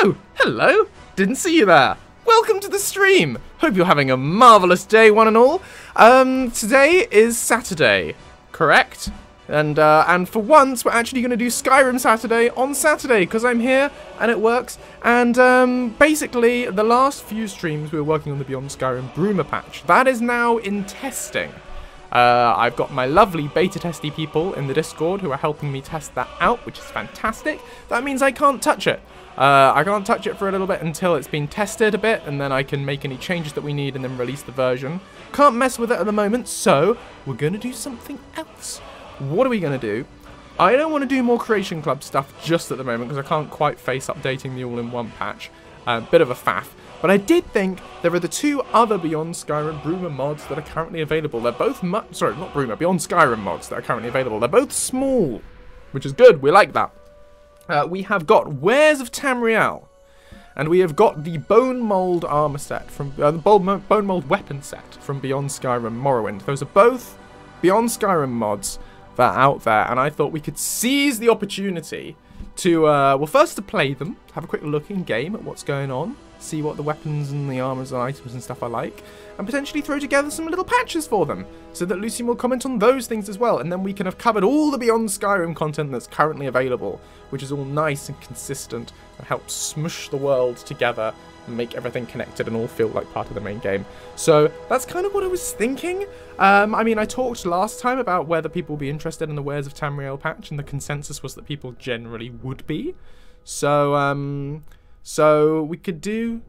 Oh, hello. Didn't see you there. Welcome to the stream. Hope you're having a marvellous day, one and all. Today is Saturday, correct? And for once, we're actually going to do Skyrim Saturday on Saturday, because I'm here, and it works. And basically, the last few streams, we were working on the Beyond Skyrim Bruma patch. That is now in testing. I've got my lovely beta testy people in the Discord who are helping me test that out, which is fantastic. That means I can't touch it. I can't touch it for a little bit until it's been tested a bit, and then I can make any changes that we need and then release the version. Can't mess with it at the moment, so we're going to do something else. What are we going to do? I don't want to do more Creation Club stuff just at the moment because I can't quite face updating the all-in-one patch. Bit of a faff. But I did think there are the two other Beyond Skyrim Bruma mods that are currently available. They're both sorry, not Bruma, Beyond Skyrim mods that are currently available. They're both small, which is good. We like that. We have got Wares of Tamriel, and we have got the Bonemold armor set from the Bonemold weapon set from Beyond Skyrim Morrowind. Those are both Beyond Skyrim mods that are out there, and I thought we could seize the opportunity to well, first to play them, have a quick look in game at what's going on, see what the weapons and the armors and items and stuff are like, and potentially throw together some little patches for them, so that Lucian will comment on those things as well, and then we can have covered all the Beyond Skyrim content that's currently available, which is all nice and consistent, and helps smush the world together, and make everything connected and all feel like part of the main game. So, that's kind of what I was thinking. I mean, I talked last time about whether people would be interested in the Wares of Tamriel patch, and the consensus was that people generally would be. So, so we can do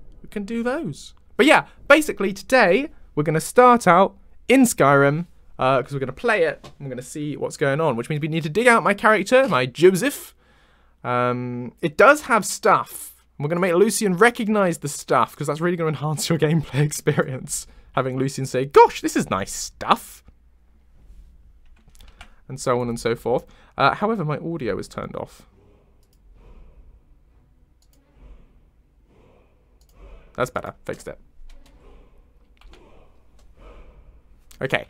those. But yeah, basically today we're going to start out in Skyrim because we're going to play it and we're going to see what's going on, which means we need to dig out my character, my Joseph. It does have stuff. We're going to make Lucian recognize the stuff because that's really going to enhance your gameplay experience. Having Lucian say, "Gosh, this is nice stuff," and so on and so forth. However, my audio is turned off. That's better. Fixed it. Okay.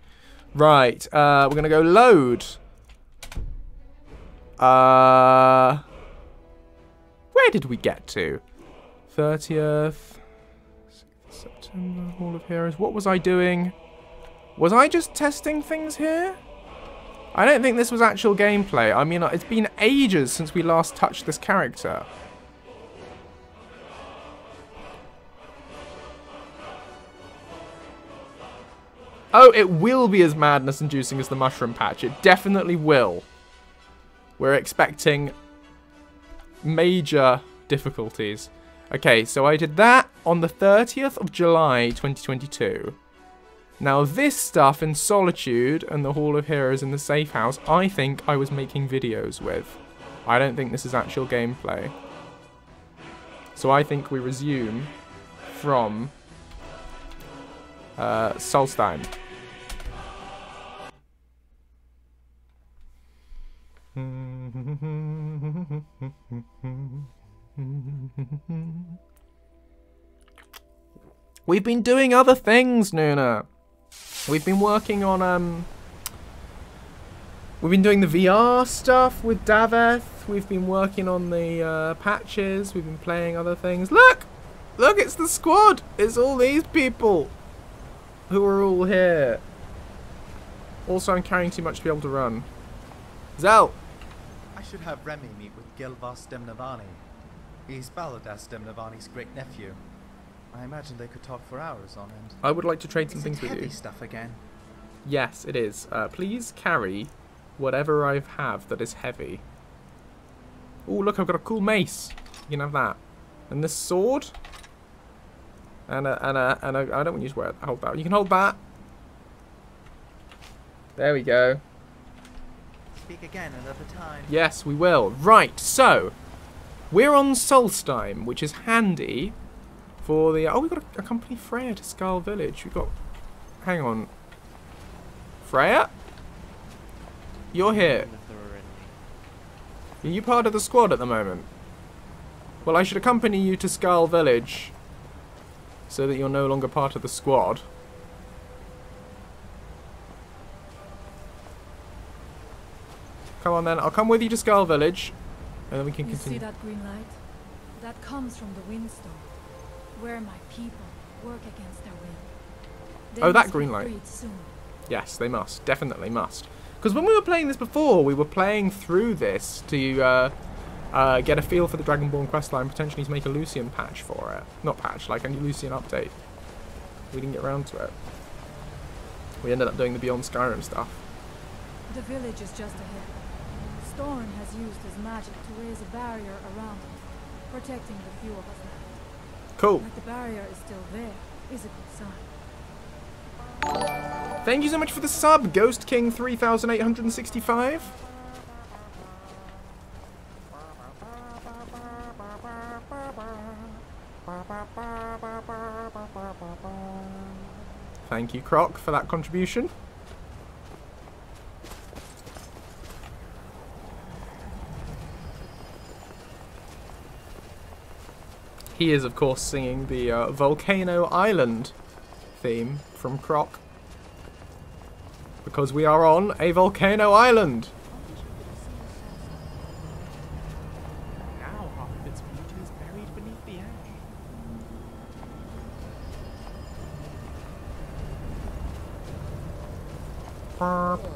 Right. We're going to go load. Where did we get to? 30th. September. Hall of Heroes. What was I doing? Was I just testing things here? I don't think this was actual gameplay. I mean, it's been ages since we last touched this character. Oh, it will be as madness-inducing as the mushroom patch. It definitely will. We're expecting major difficulties. Okay, so I did that on the 30th of July, 2022. Now, this stuff in Solitude and the Hall of Heroes in the Safe House, I think I was making videos with. I don't think this is actual gameplay. So I think we resume from Solstheim. We've been doing other things, Nuna. We've been working on we've been doing the VR stuff with Daveth. We've been working on the patches. We've been playing other things. Look! Look, it's the squad! It's all these people who are all here. Also, I'm carrying too much to be able to run. Zell! I should have Remy meet with Gilvas Demnavani. He's Baladas Demnavani's great-nephew. I imagine they could talk for hours on end. I would like to trade some things with you. Heavy stuff again? Yes, it is. Please carry whatever I have that is heavy. Oh, look, I've got a cool mace. You can have that. And this sword. And I don't want you to hold that. You can hold that. There we go. Speak again another time. Yes, we will. Right, so we're on Solstheim, which is handy for the... Oh, we've got to accompany Freya to Skull Village. We've got... Hang on. Freya? You're here. Are you part of the squad at the moment? Well, I should accompany you to Skull Village so that you're no longer part of the squad. Come on then, I'll come with you to Skull Village, and then we can continue. See that green light? That comes from the windstorm, where my people work against their will. They Oh, that must be green light. freed soon. Yes, they must. Definitely must. Because when we were playing this before, we were playing through this to get a feel for the Dragonborn questline, potentially to make a Lucian patch for it. Not patch, like a Lucian update. We didn't get around to it. We ended up doing the Beyond Skyrim stuff. The village is just ahead. Storm has used his magic to raise a barrier around it, protecting the few of us left. Cool. That the barrier is still there is a good sign. Thank you so much for the sub, Ghost King 3865. Thank you, Croc, for that contribution. He is, of course, singing the Volcano Island theme from Croc. Because we are on a volcano island. Now half of its beauty is buried beneath the ash. Father,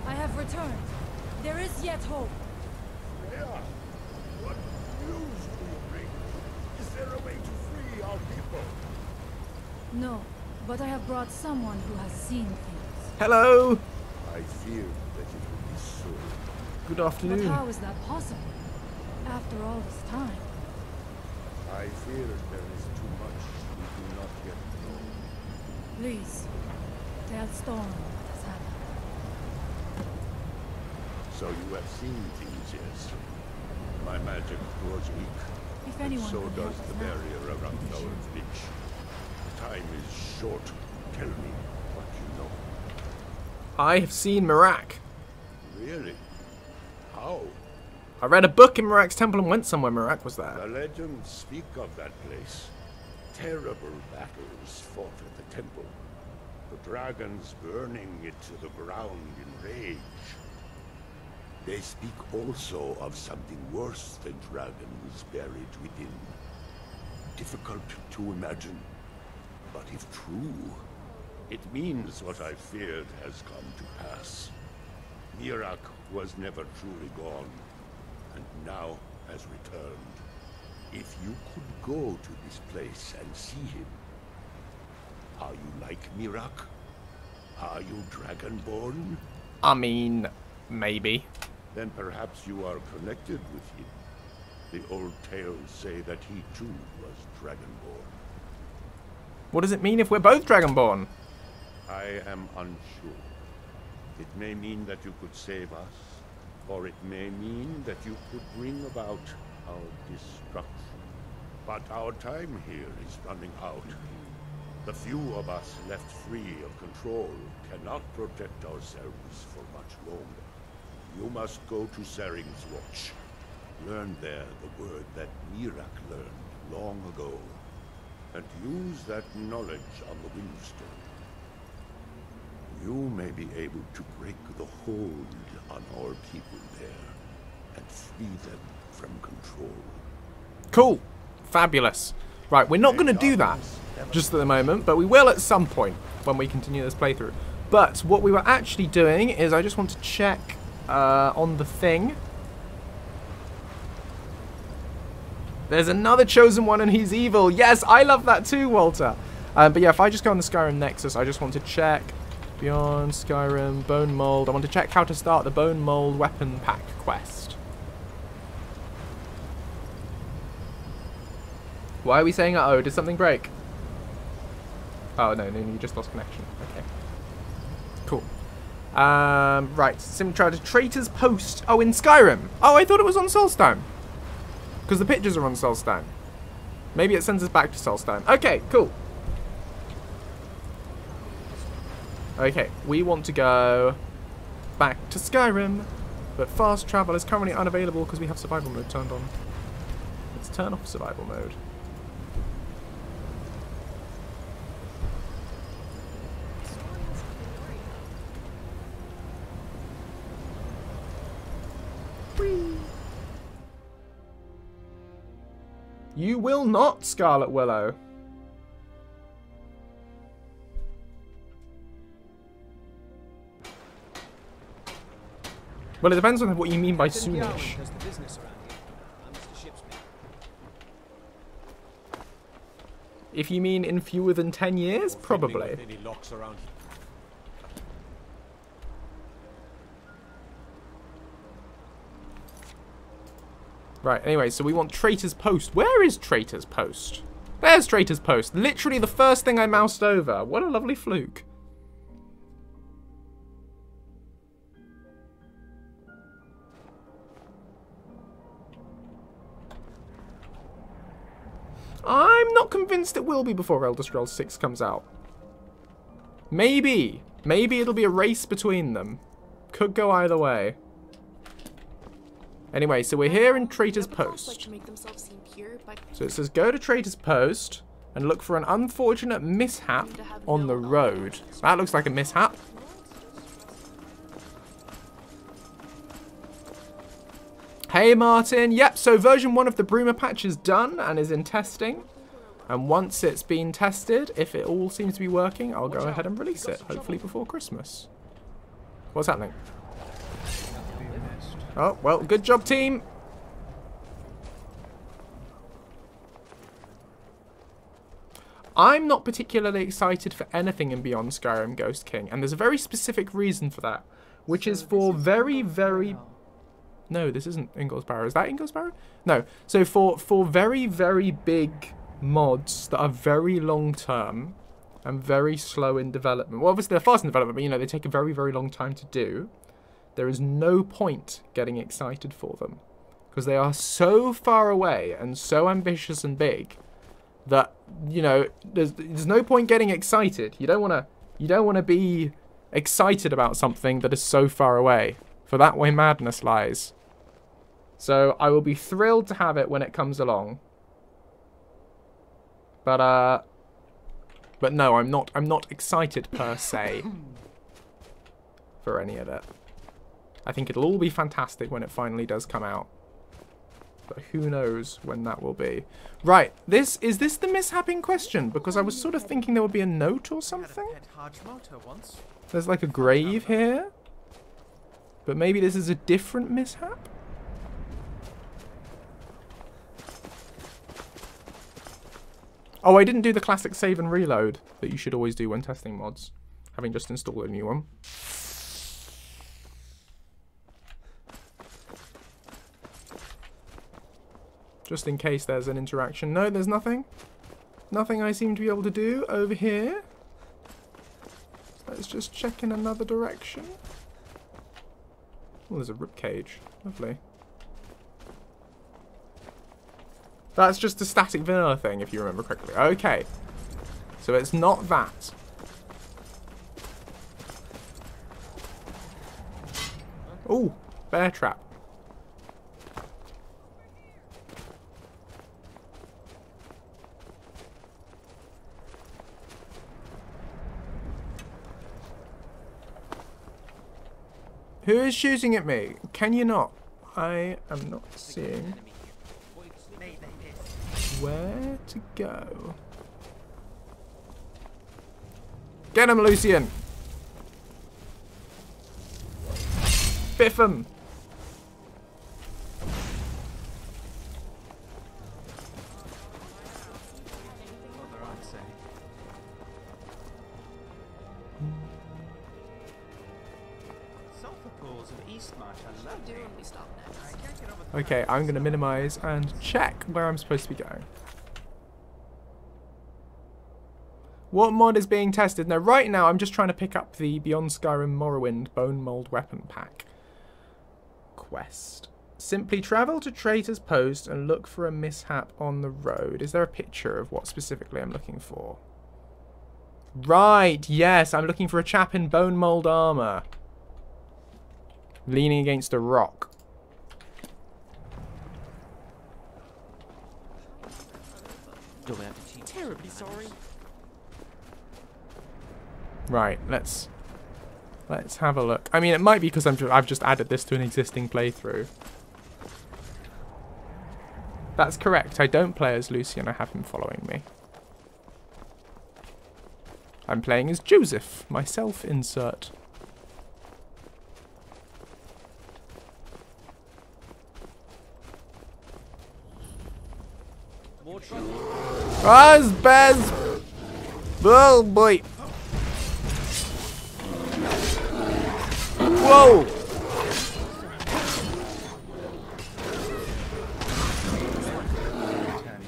I have returned. There is yet hope. Freya, what news do you bring? Is there a way to free our people? No, but I have brought someone who has seen things. Hello. I feared that it would be so. Good But afternoon. how is that possible? After all this time. I fear there is too much we do not yet know. Please, tell Storm what has happened. So you have seen things, yes? My magic grows weak. If And anyone so could does help the us now. barrier around our village. Time is short. Tell me what you know. I have seen Mirak. Really? How? I read a book in Mirak's temple and went somewhere Mirak was there. The legends speak of that place. Terrible battles fought at the temple. The dragons burning it to the ground in rage. They speak also of something worse than dragons buried within. Difficult to imagine, but if true, it means what I feared has come to pass. Mirak was never truly gone, and now has returned. If you could go to this place and see him, are you like Mirak? Are you Dragonborn? I mean, maybe. Then perhaps you are connected with him. The old tales say that he too was Dragonborn. What does it mean if we're both Dragonborn? I am unsure. It may mean that you could save us, or it may mean that you could bring about our destruction. But our time here is running out. The few of us left free of control cannot protect ourselves for much longer. You must go to Saring's Watch. Learn there the word that Mirak learned long ago, and use that knowledge on the Windstone. You may be able to break the hold on our people there, and free them from control. Cool. Fabulous. Right, we're not going to do that just at the moment, but we will at some point when we continue this playthrough. But what we were actually doing is I just want to check on the thing. There's another chosen one and he's evil. Yes, I love that too, Walter. But yeah, if I just go on the Skyrim Nexus, I just want to check Beyond Skyrim, Bonemold. I want to check how to start the Bonemold weapon pack quest. Why are we saying uh-oh? Did something break? Oh, no, you just lost connection. Okay. Cool. Right. Simply try to Traitor's Post. Oh, in Skyrim. Oh, I thought it was on Solstheim. Because the pictures are on Solstheim. Maybe it sends us back to Solstheim. Okay, cool. Okay, we want to go back to Skyrim. But fast travel is currently unavailable because we have survival mode turned on. Let's turn off survival mode. Whee! You will not, Scarlet Willow. Well, it depends on what you mean by soonish. If you mean in fewer than 10 years, probably. Right, anyway, so we want Traitor's Post. Where is Traitor's Post? There's Traitor's Post. Literally the first thing I moused over. What a lovely fluke. I'm not convinced it will be before Elder Scrolls 6 comes out. Maybe. Maybe it'll be a race between them. Could go either way. Anyway, so we're here in Traitor's Post. So it says go to Traitor's Post and look for an unfortunate mishap on the road. That looks like a mishap. Hey Martin, yep, so version 1 of the Bruma patch is done and is in testing. And once it's been tested, if it all seems to be working, I'll go ahead and release it, hopefully before Christmas. What's happening? Oh, well, good job, team. I'm not particularly excited for anything in Beyond Skyrim Ghost King, and there's a very specific reason for that, which is for very, very... No, this isn't Inglesbarrow. Is that Inglesbarrow? No. So for very, very big mods that are very long term and very slow in development. Well, obviously they're fast in development, but you know, they take a very, very long time to do. There is no point getting excited for them because they are so far away and so ambitious and big that, you know, there's no point getting excited. You don't want to be excited about something that is so far away. For that way madness lies. So I will be thrilled to have it when it comes along. But no, I'm not excited per se for any of it. I think it'll all be fantastic when it finally does come out. But who knows when that will be. Right, is this the mishap in question? Because I was sort of thinking there would be a note or something. There's like a grave here. But maybe this is a different mishap? Oh, I didn't do the classic save and reload that you should always do when testing mods, having just installed a new one. Just in case there's an interaction. No, there's nothing. Nothing I seem to be able to do over here. Let's just check in another direction. Oh, there's a ribcage. Lovely. That's just a static vanilla thing, if you remember correctly. Okay. So it's not that. Oh, bear trap. Who is shooting at me? Can you not? I am not seeing where to go. Get him, Lucian! Biff him! Okay, I'm going to minimize and check where I'm supposed to be going. What mod is being tested? Now, right now, I'm just trying to pick up the Beyond Skyrim Morrowind Bonemold weapon pack quest. Simply travel to Traitor's Post and look for a mishap on the road. Is there a picture of what specifically I'm looking for? Right, yes, I'm looking for a chap in Bonemold armor. Leaning against a rock. Terribly sorry. Right, let's have a look. I mean, it might be because I've just added this to an existing playthrough, That's correct. I don't play as Lucian. I have him following me. I'm playing as Joseph. Myself insert. Rise, Bez! Oh boy! Whoa!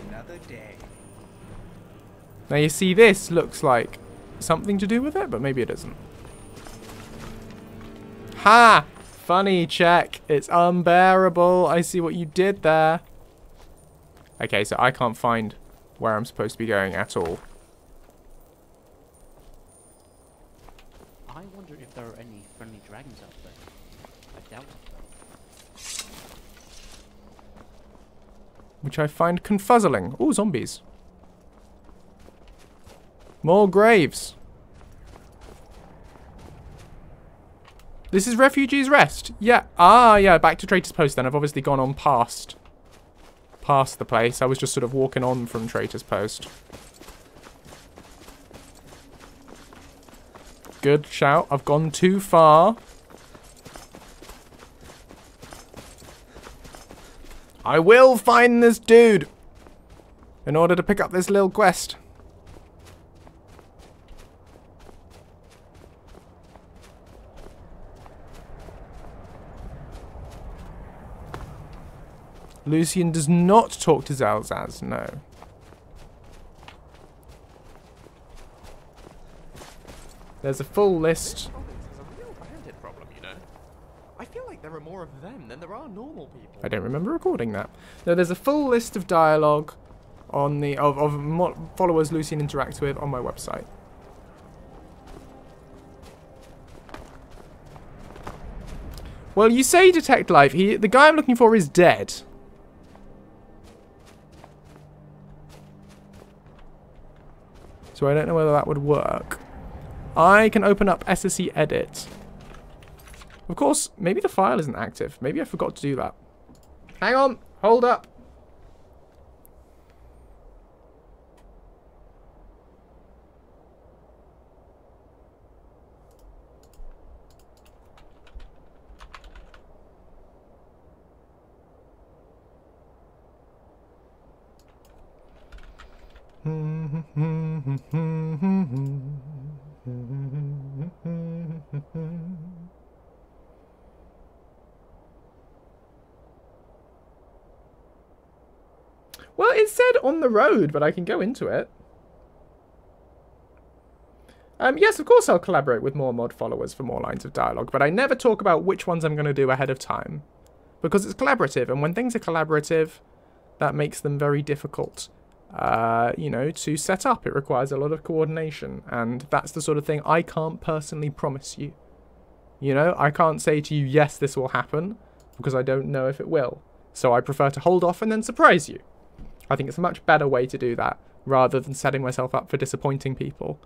Another day. Now you see, this looks like something to do with it, but maybe it isn't. Ha! Funny check. It's unbearable. I see what you did there. Okay, so I can't find where I'm supposed to be going at all. I wonder if there are any friendly dragons out there. I doubt it. Which I find confuzzling. Ooh, zombies. More graves. This is Refugees Rest. Yeah. Ah, yeah. Back to Traitor's Post then. I've obviously gone on past the place. I was just sort of walking on from Traitor's Post. Good shout. I've gone too far. I will find this dude in order to pick up this little quest. Lucian does not talk to Zalzaz, no. There's a full list. There's a real bandit problem, you know. I feel like there are more of them than there are normal people. I don't remember recording that. No, there's a full list of dialogue on the followers Lucian interacts with on my website. Well, you say detect life. The guy I'm looking for is dead. So I don't know whether that would work. I can open up SSE edit. Of course, maybe the file isn't active. Maybe I forgot to do that. Hang on. Hold up. Well, it said on the road, but I can go into it. Yes, of course I'll collaborate with more mod followers for more lines of dialogue, but I never talk about which ones I'm going to do ahead of time. Because it's collaborative, and when things are collaborative, that makes them very difficult, you know, to set up. It requires a lot of coordination, and that's the sort of thing I can't personally promise you. You know, I can't say to you, yes, this will happen, because I don't know if it will. So I prefer to hold off and then surprise you. I think it's a much better way to do that, rather than setting myself up for disappointing people.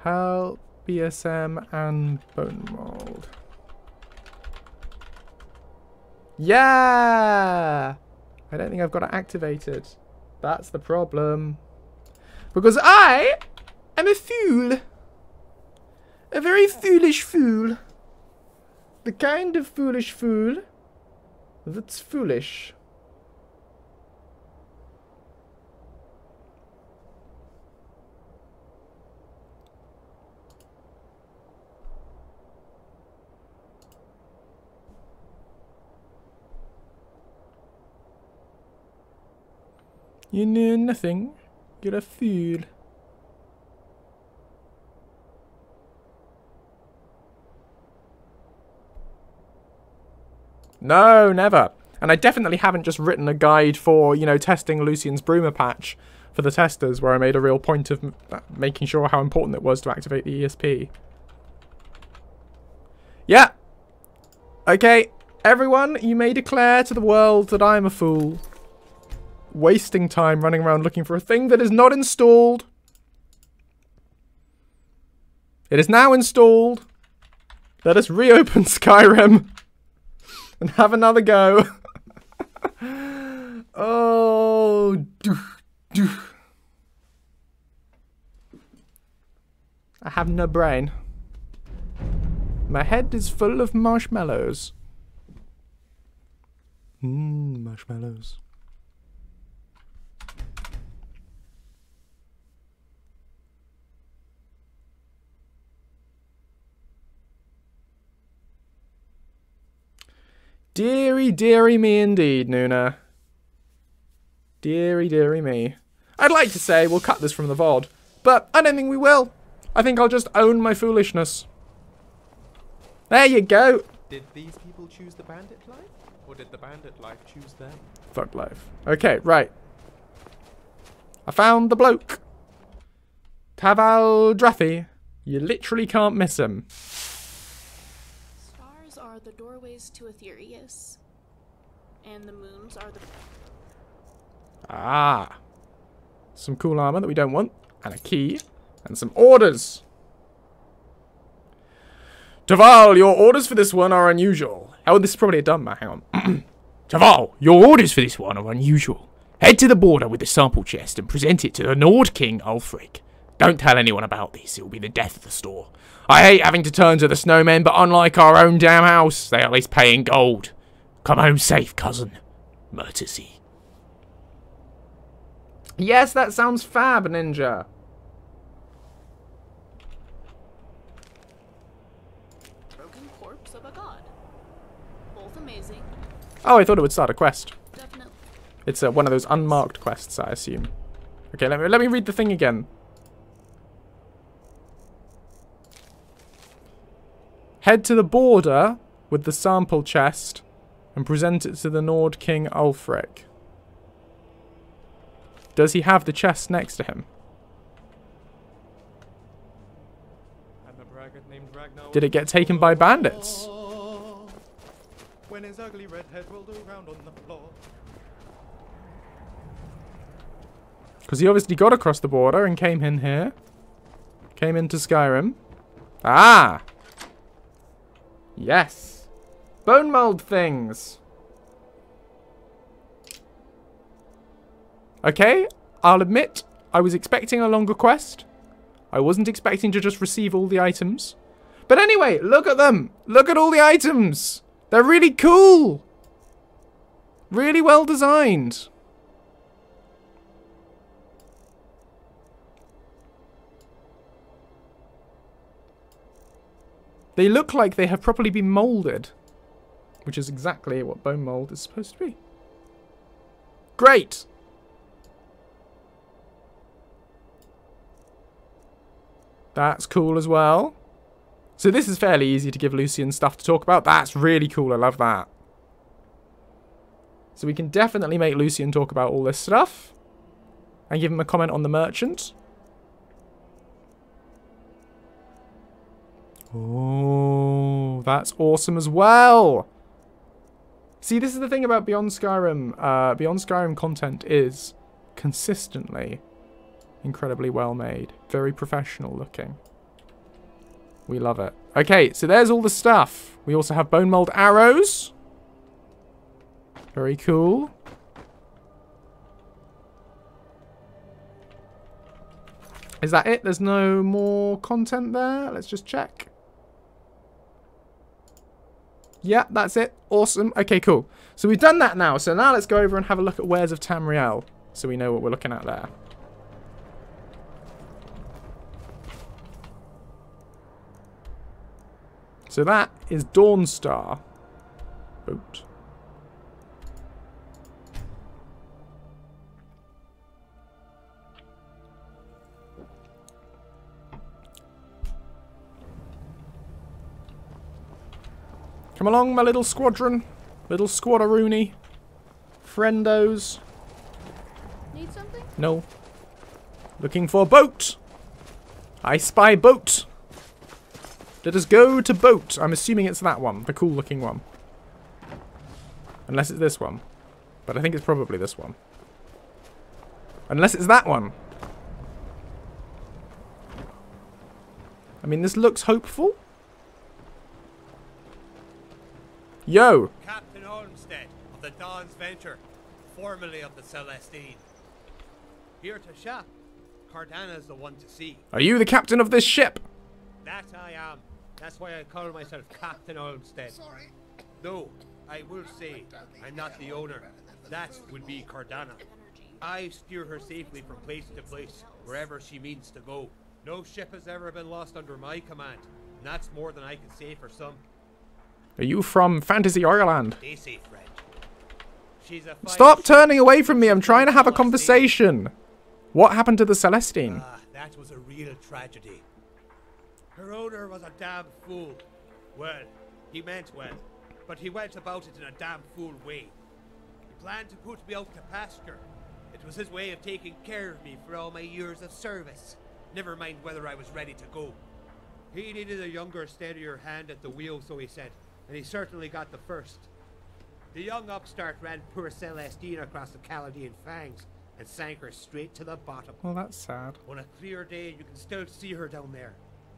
Help, BSM, and Bonemold. Yeah! I don't think I've got it activated. That's the problem. Because I am a fool. A very foolish fool. The kind of foolish fool that's foolish. You know nothing. You're a fool. No, never. And I definitely haven't just written a guide for, you know, testing Lucian's Broomer patch for the testers, where I made a real point of making sure how important it was to activate the ESP. Yeah. Okay, everyone, you may declare to the world that I am a fool. Wasting time running around looking for a thing that is not installed. It is now installed. Let us reopen Skyrim and have another go. Oh, I have no brain. My head is full of marshmallows. Marshmallows. Deary, deary me indeed, Nuna. Deary, deary me. I'd like to say we'll cut this from the VOD, but I don't think we will. I think I'll just own my foolishness. There you go. Did these people choose the bandit life? Or did the bandit life choose them? Fuck life. Okay, right. I found the bloke. Taval Drathi. You literally can't miss him. Stars are the doorways to Aetherius, and the moons are the... Ah. Some cool armor that we don't want, and a key, and some orders. Taval, your orders for this one are unusual. Oh, this is probably a dumb man. Hang on. Taval, your orders for this one are unusual. Head to the border with the sample chest and present it to the Nord King Ulfric. Don't tell anyone about this, it will be the death of the store. I hate having to turn to the snowmen, but unlike our own damn house, they at least pay in gold. Come home safe, cousin. Murtisy. Yes, that sounds fab, Ninja. Broken corpse of a god. Both amazing. Oh, I thought it would start a quest. Definitely. It's one of those unmarked quests, I assume. Okay, let me read the thing again. Head to the border with the sample chest and present it to the Nord King Ulfric. Does he have the chest next to him? Did it get taken by bandits? When his ugly red head rolled around on the floor. Because he obviously got across the border and came in here. Came into Skyrim. Ah! Yes. Bonemold things. Okay, I'll admit, I was expecting a longer quest. I wasn't expecting to just receive all the items. But anyway, look at them. Look at all the items. They're really cool. Really well designed. They look like they have properly been molded, which is exactly what bone mold is supposed to be. Great! That's cool as well. So this is fairly easy to give Lucian stuff to talk about. That's really cool. I love that. So we can definitely make Lucian talk about all this stuff and give him a comment on the merchant. Oh, that's awesome as well. See, this is the thing about Beyond Skyrim. Beyond Skyrim content is consistently incredibly well made. Very professional looking. We love it. Okay, so there's all the stuff. We also have bone mold arrows. Very cool. Is that it? There's no more content there? Let's just check. Yeah, that's it. Awesome. Okay, cool. So we've done that now. So now let's go over and have a look at Wares of Tamriel, so we know what we're looking at there. So that is Dawnstar boat. Come along, my little squadron. Little squadroony. Friendos. Need something? No. Looking for a boat. I spy boat. Let us go to boat. I'm assuming it's that one. The cool looking one. Unless it's this one. But I think it's probably this one. Unless it's that one. I mean, this looks hopeful. Yo! Captain Olmsted of the Dawn's Venture, formerly of the Celestine. Here to shop. Cardana's the one to see. Are you the captain of this ship? That I am. That's why I call myself Captain Olmsted. Sorry. No, I will say I'm not the owner. That would be Cardana. I steer her safely from place to place, wherever she means to go. No ship has ever been lost under my command, and that's more than I can say for some. Are you from Fantasy Ireland? They say French. She's a Stop turning away from me. I'm trying to have a conversation. What happened to the Celestine? That was a real tragedy. Her owner was a damn fool. Well, he meant well, but he went about it in a damn fool way. He planned to put me out to pasture. It was his way of taking care of me for all my years of service. Never mind whether I was ready to go. He needed a younger, steadier hand at the wheel, so he said, and he certainly got the first. The young upstart ran poor Celestine across the Caladian fangs and sank her straight to the bottom. Well, that's sad. On a clear day, you can still see her down there.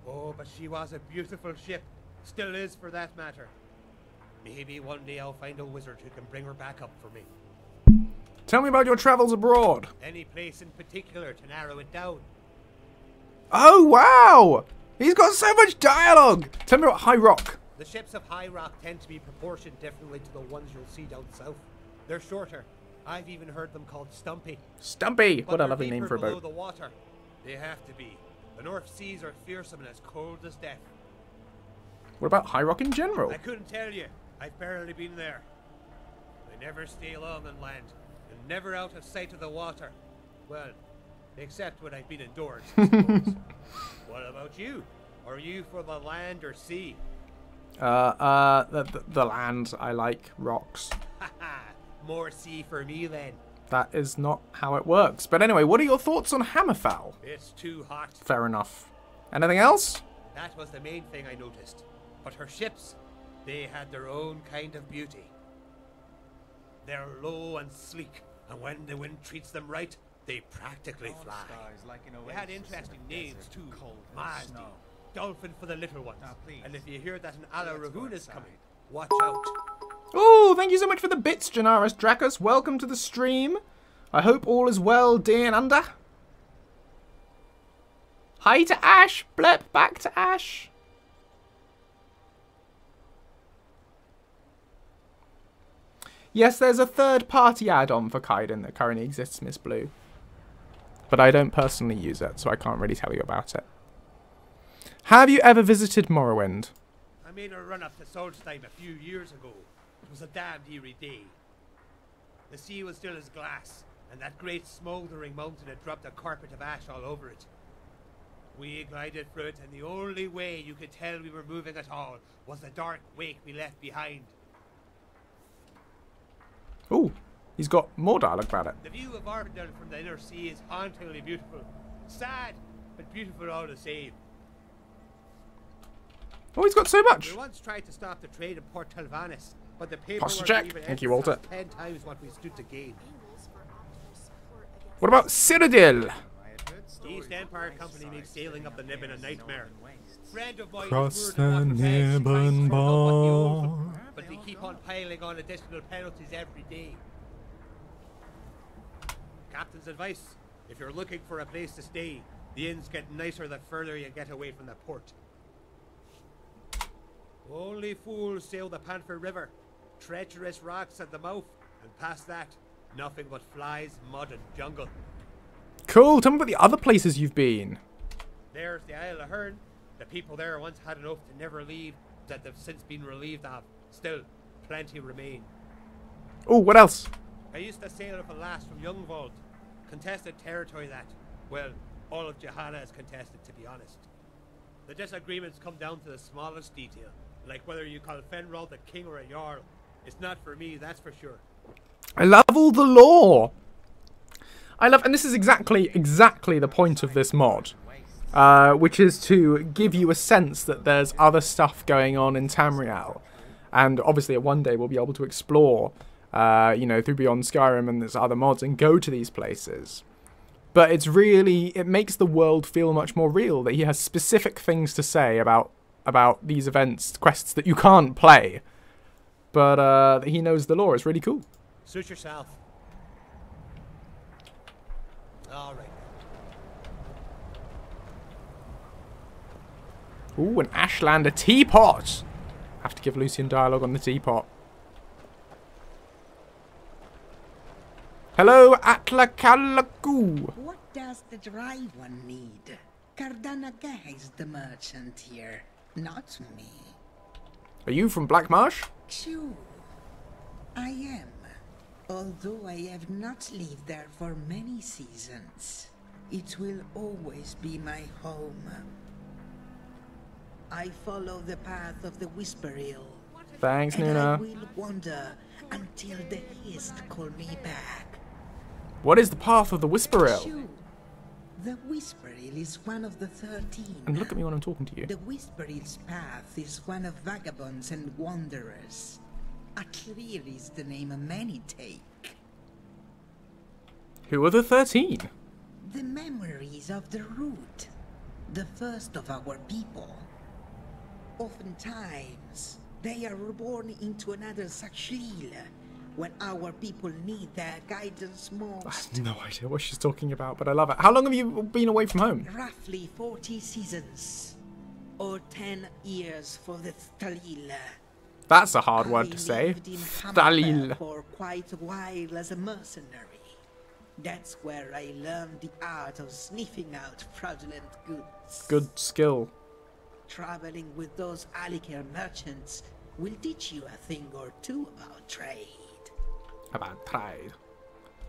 Oh, but she was a beautiful ship. Still is, for that matter. Maybe one day I'll find a wizard who can bring her back up for me. Tell me about your travels abroad. Any place in particular to narrow it down? Oh, wow! He's got so much dialogue! Tell me about High Rock. The ships of High Rock tend to be proportioned differently to the ones you'll see down south. They're shorter. I've even heard them called Stumpy. Stumpy! But What a they're lovely name deeper for a below boat. the water. They have to be. The North Seas are fearsome and as cold as death. What about High Rock in general? I couldn't tell you. I've barely been there. I never stay long on land, and never out of sight of the water. Well, except when I've been indoors, I suppose. What about you? Are you for the land or sea? The land. I like rocks. Haha, more sea for me then. That is not how it works. But anyway, what are your thoughts on Hammerfell? It's too hot. Fair enough. Anything else? That was the main thing I noticed. But her ships, they had their own kind of beauty. They're low and sleek, and when the wind treats them right, they practically fly. They had interesting names too. Mazdi, Dolphin for the little ones. And if you hear that an Ala Rahoon is coming, watch out. Oh, thank you so much for the bits, Janaris Dracus. Welcome to the stream. I hope all is well, dear and under. Hi to Ash. Blep back to Ash. Yes, there's a third-party add-on for Kaiden that currently exists, Miss Blue. But I don't personally use it, so I can't really tell you about it. Have you ever visited Morrowind? I made a run up to Solstheim a few years ago. It was a damned eerie day. The sea was still as glass, and that great smouldering mountain had dropped a carpet of ash all over it. We glided through it, and the only way you could tell we were moving at all was the dark wake we left behind. Ooh, he's got more dialogue about it. The view of Arvindale from the inner sea is hauntingly beautiful. Sad, but beautiful all the same. Oh, he's got so much. We once tried to stop the trade in Port Telvanus, but the paperwork Posture check. even Thank you, Walter. 10 times what we stood to gain. What about Cyrodiil? East Empire Company makes sailing up the Nibbin a nightmare. Friend of mine Cross the Nibbin Bar. But they keep on piling on additional penalties every day. Captain's advice: if you're looking for a place to stay, the inns get nicer the further you get away from the port. Only fools sail the Panther River. Treacherous rocks at the mouth, and past that, nothing but flies, mud, and jungle. Cool. Tell me about the other places you've been. There's the Isle of Hearn. The people there once had an oath to never leave that they've since been relieved of. Still, plenty remain. Oh, what else? I used to sail with a lass from Youngvold. Contested territory that, well, all of Johanna is contested, to be honest. The disagreements come down to the smallest detail, like whether you call Fenrod a king or a jarl. It's not for me, that's for sure. I love all the lore. And this is exactly the point of this mod, which is to give you a sense that there's other stuff going on in Tamriel, and obviously one day we'll be able to explore, you know, through Beyond Skyrim and there's other mods and go to these places. But it's really, it makes the world feel much more real, that he has specific things to say about these events, quests that you can't play. But that he knows the lore. It's really cool. Suit yourself. All right. Ooh, an Ashlander teapot. Have to give Lucian dialogue on the teapot. Hello, Atlakalaku. What does the dry one need? Cardanaga is the merchant here, not me. Are you from Black Marsh? Sure, I am. Although I have not lived there for many seasons, it will always be my home. I follow the path of the Whisperill. Thanks, and Nuna. I will wander until the Hist call me back. What is the path of the Whisperill? Sure. The Whisperill is one of the 13. And look at me when I'm talking to you. The Whisperill's path is one of vagabonds and wanderers. Atlir is the name many take. Who are the 13? The memories of the root. The first of our people. Oftentimes, they are reborn into another Sakshil when our people need their guidance I most. have no idea what she's talking about, but I love it. How long have you been away from home? Roughly 40 seasons. Or 10 years for the Stalil. That's a hard word to I say. lived in Stalil. Hammer for quite a while as a mercenary. That's where I learned the art of sniffing out fraudulent goods. Good skill. Traveling with those Alikir merchants will teach you a thing or two about trade. About trade.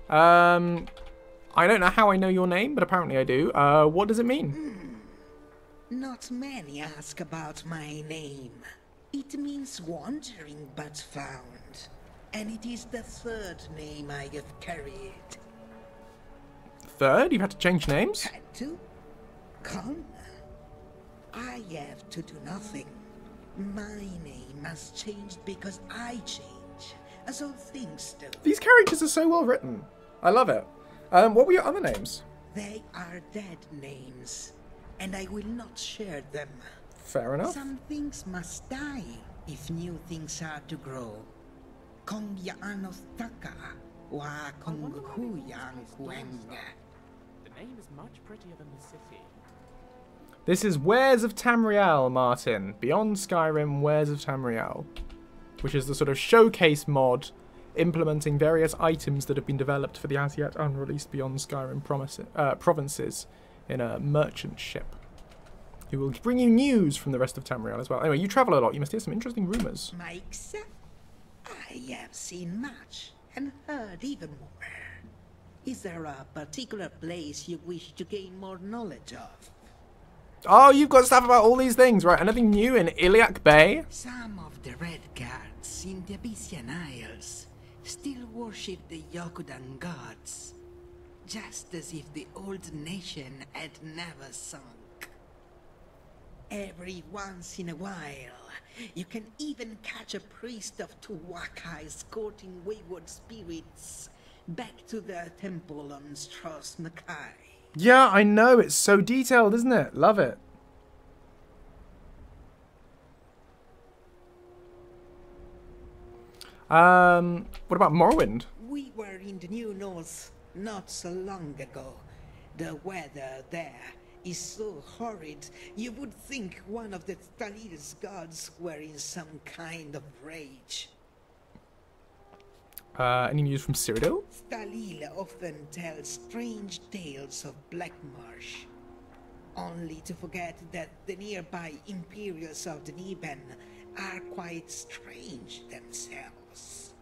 I don't know how I know your name, but apparently I do. What does it mean? Not many ask about my name. It means wandering but found. And it is the third name I have carried. Third? You've had to change names? Had to? Come. I have to do nothing. My name has changed because I change, as all things do. These characters are so well written. I love it. What were your other names? They are dead names, and I will not share them. Fair enough. Some things must die if new things are to grow. Kongya anostaka wa konghuyang kuenga. The name is much prettier than the city. This is Wares of Tamriel, Martin. Beyond Skyrim, Wares of Tamriel. Which is the sort of showcase mod implementing various items that have been developed for the as yet unreleased Beyond Skyrim provinces in a merchant ship. Who will bring you news from the rest of Tamriel as well. Anyway, you travel a lot. You must hear some interesting rumours. Mike's, I have seen much and heard even more. Is there a particular place you wish to gain more knowledge of? Oh, you've got stuff about all these things, right? Anything new in Iliac Bay? Some of the Red Guards in the Abyssian Isles still worship the Yokudan gods, just as if the old nation had never sunk. Every once in a while, you can even catch a priest of Tuwaka escorting wayward spirits back to their temple on Stros Nakai. Yeah, I know. It's so detailed, isn't it? Love it. What about Morrowind? We were in the New North not so long ago. The weather there is so horrid, you would think one of the Stalil's gods were in some kind of rage. Any news from Cyrodiil? Stalil often tells strange tales of Black Marsh, only to forget that the nearby Imperials of the Niben are quite strange themselves.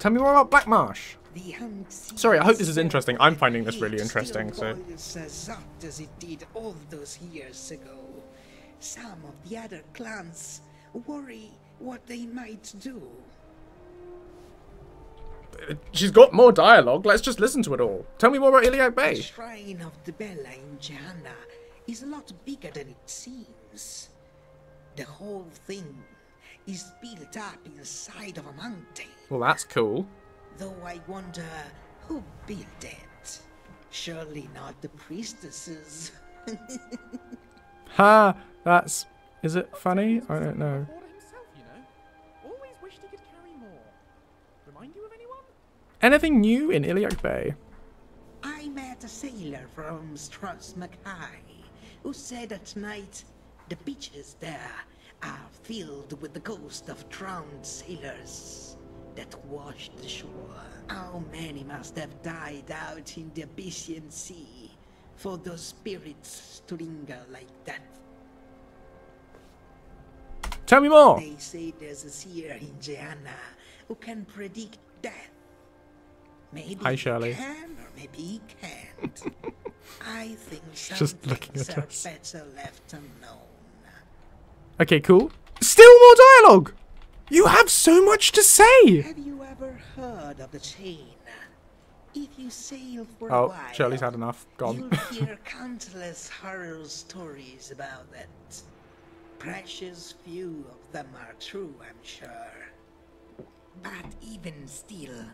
Tell me more about Black Marsh. Sorry, I hope this is interesting. I'm finding this really interesting, so... as hot as it did all those years ago. Some of the other clans worry what they might do. She's got more dialogue. Let's just listen to it all. Tell me more about Iliac Bay. The shrine of the Bella in Johanna is a lot bigger than it seems. The whole thing is built up inside of a mountain. Well, that's cool. Though I wonder Who built it? Surely not the priestesses. Ha! That's... Is it funny? I don't know. Order himself, you know. Always wished he could carry more. Remind you of anyone? Anything new in Iliac Bay? I met a sailor from Strass Mackay who said at night the beaches there are filled with the ghosts of drowned sailors that washed the shore. How many must have died out in the Abyssian Sea for those spirits to linger like that? Tell me more! They say there's a seer in Gianna who can predict death. Maybe Hi, Shirley. he can, or maybe he can't. I think some Just looking things at are us. better left unknown. Okay, cool. Still more dialogue! You have so much to say! Have you ever heard of the chain? If you sail for a Oh, while, Shirley's had enough. Gone. you'll hear countless horror stories about it. Precious few of them are true, I'm sure. But even still,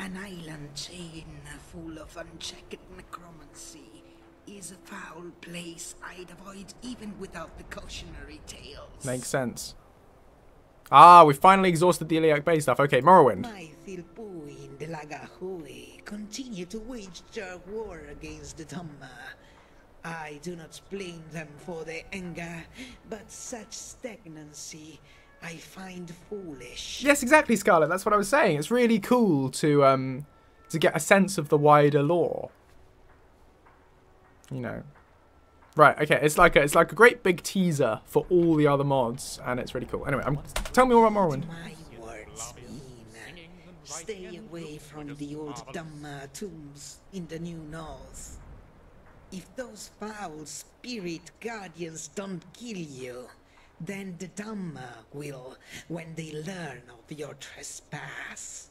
an island chain full of unchecked necromancy is a foul place I'd avoid even without the cautionary tales. Makes sense. Ah, we've finally exhausted the Iliac Bay stuff. Okay, Morrowind. My Thilpui in the Lagahui continue to wage their war against the Dhamma. I do not blame them for their anger, but such stagnancy I find foolish. Yes, exactly, Scarlet. That's what I was saying. It's really cool to get a sense of the wider lore. You know. Right, okay, it's like a great big teaser for all the other mods, and it's really cool. Anyway, tell me more about Morrowind. My words mean, stay away from the old Dhamma tombs in the New North. If those foul spirit guardians don't kill you, then the Dhamma will when they learn of your trespass.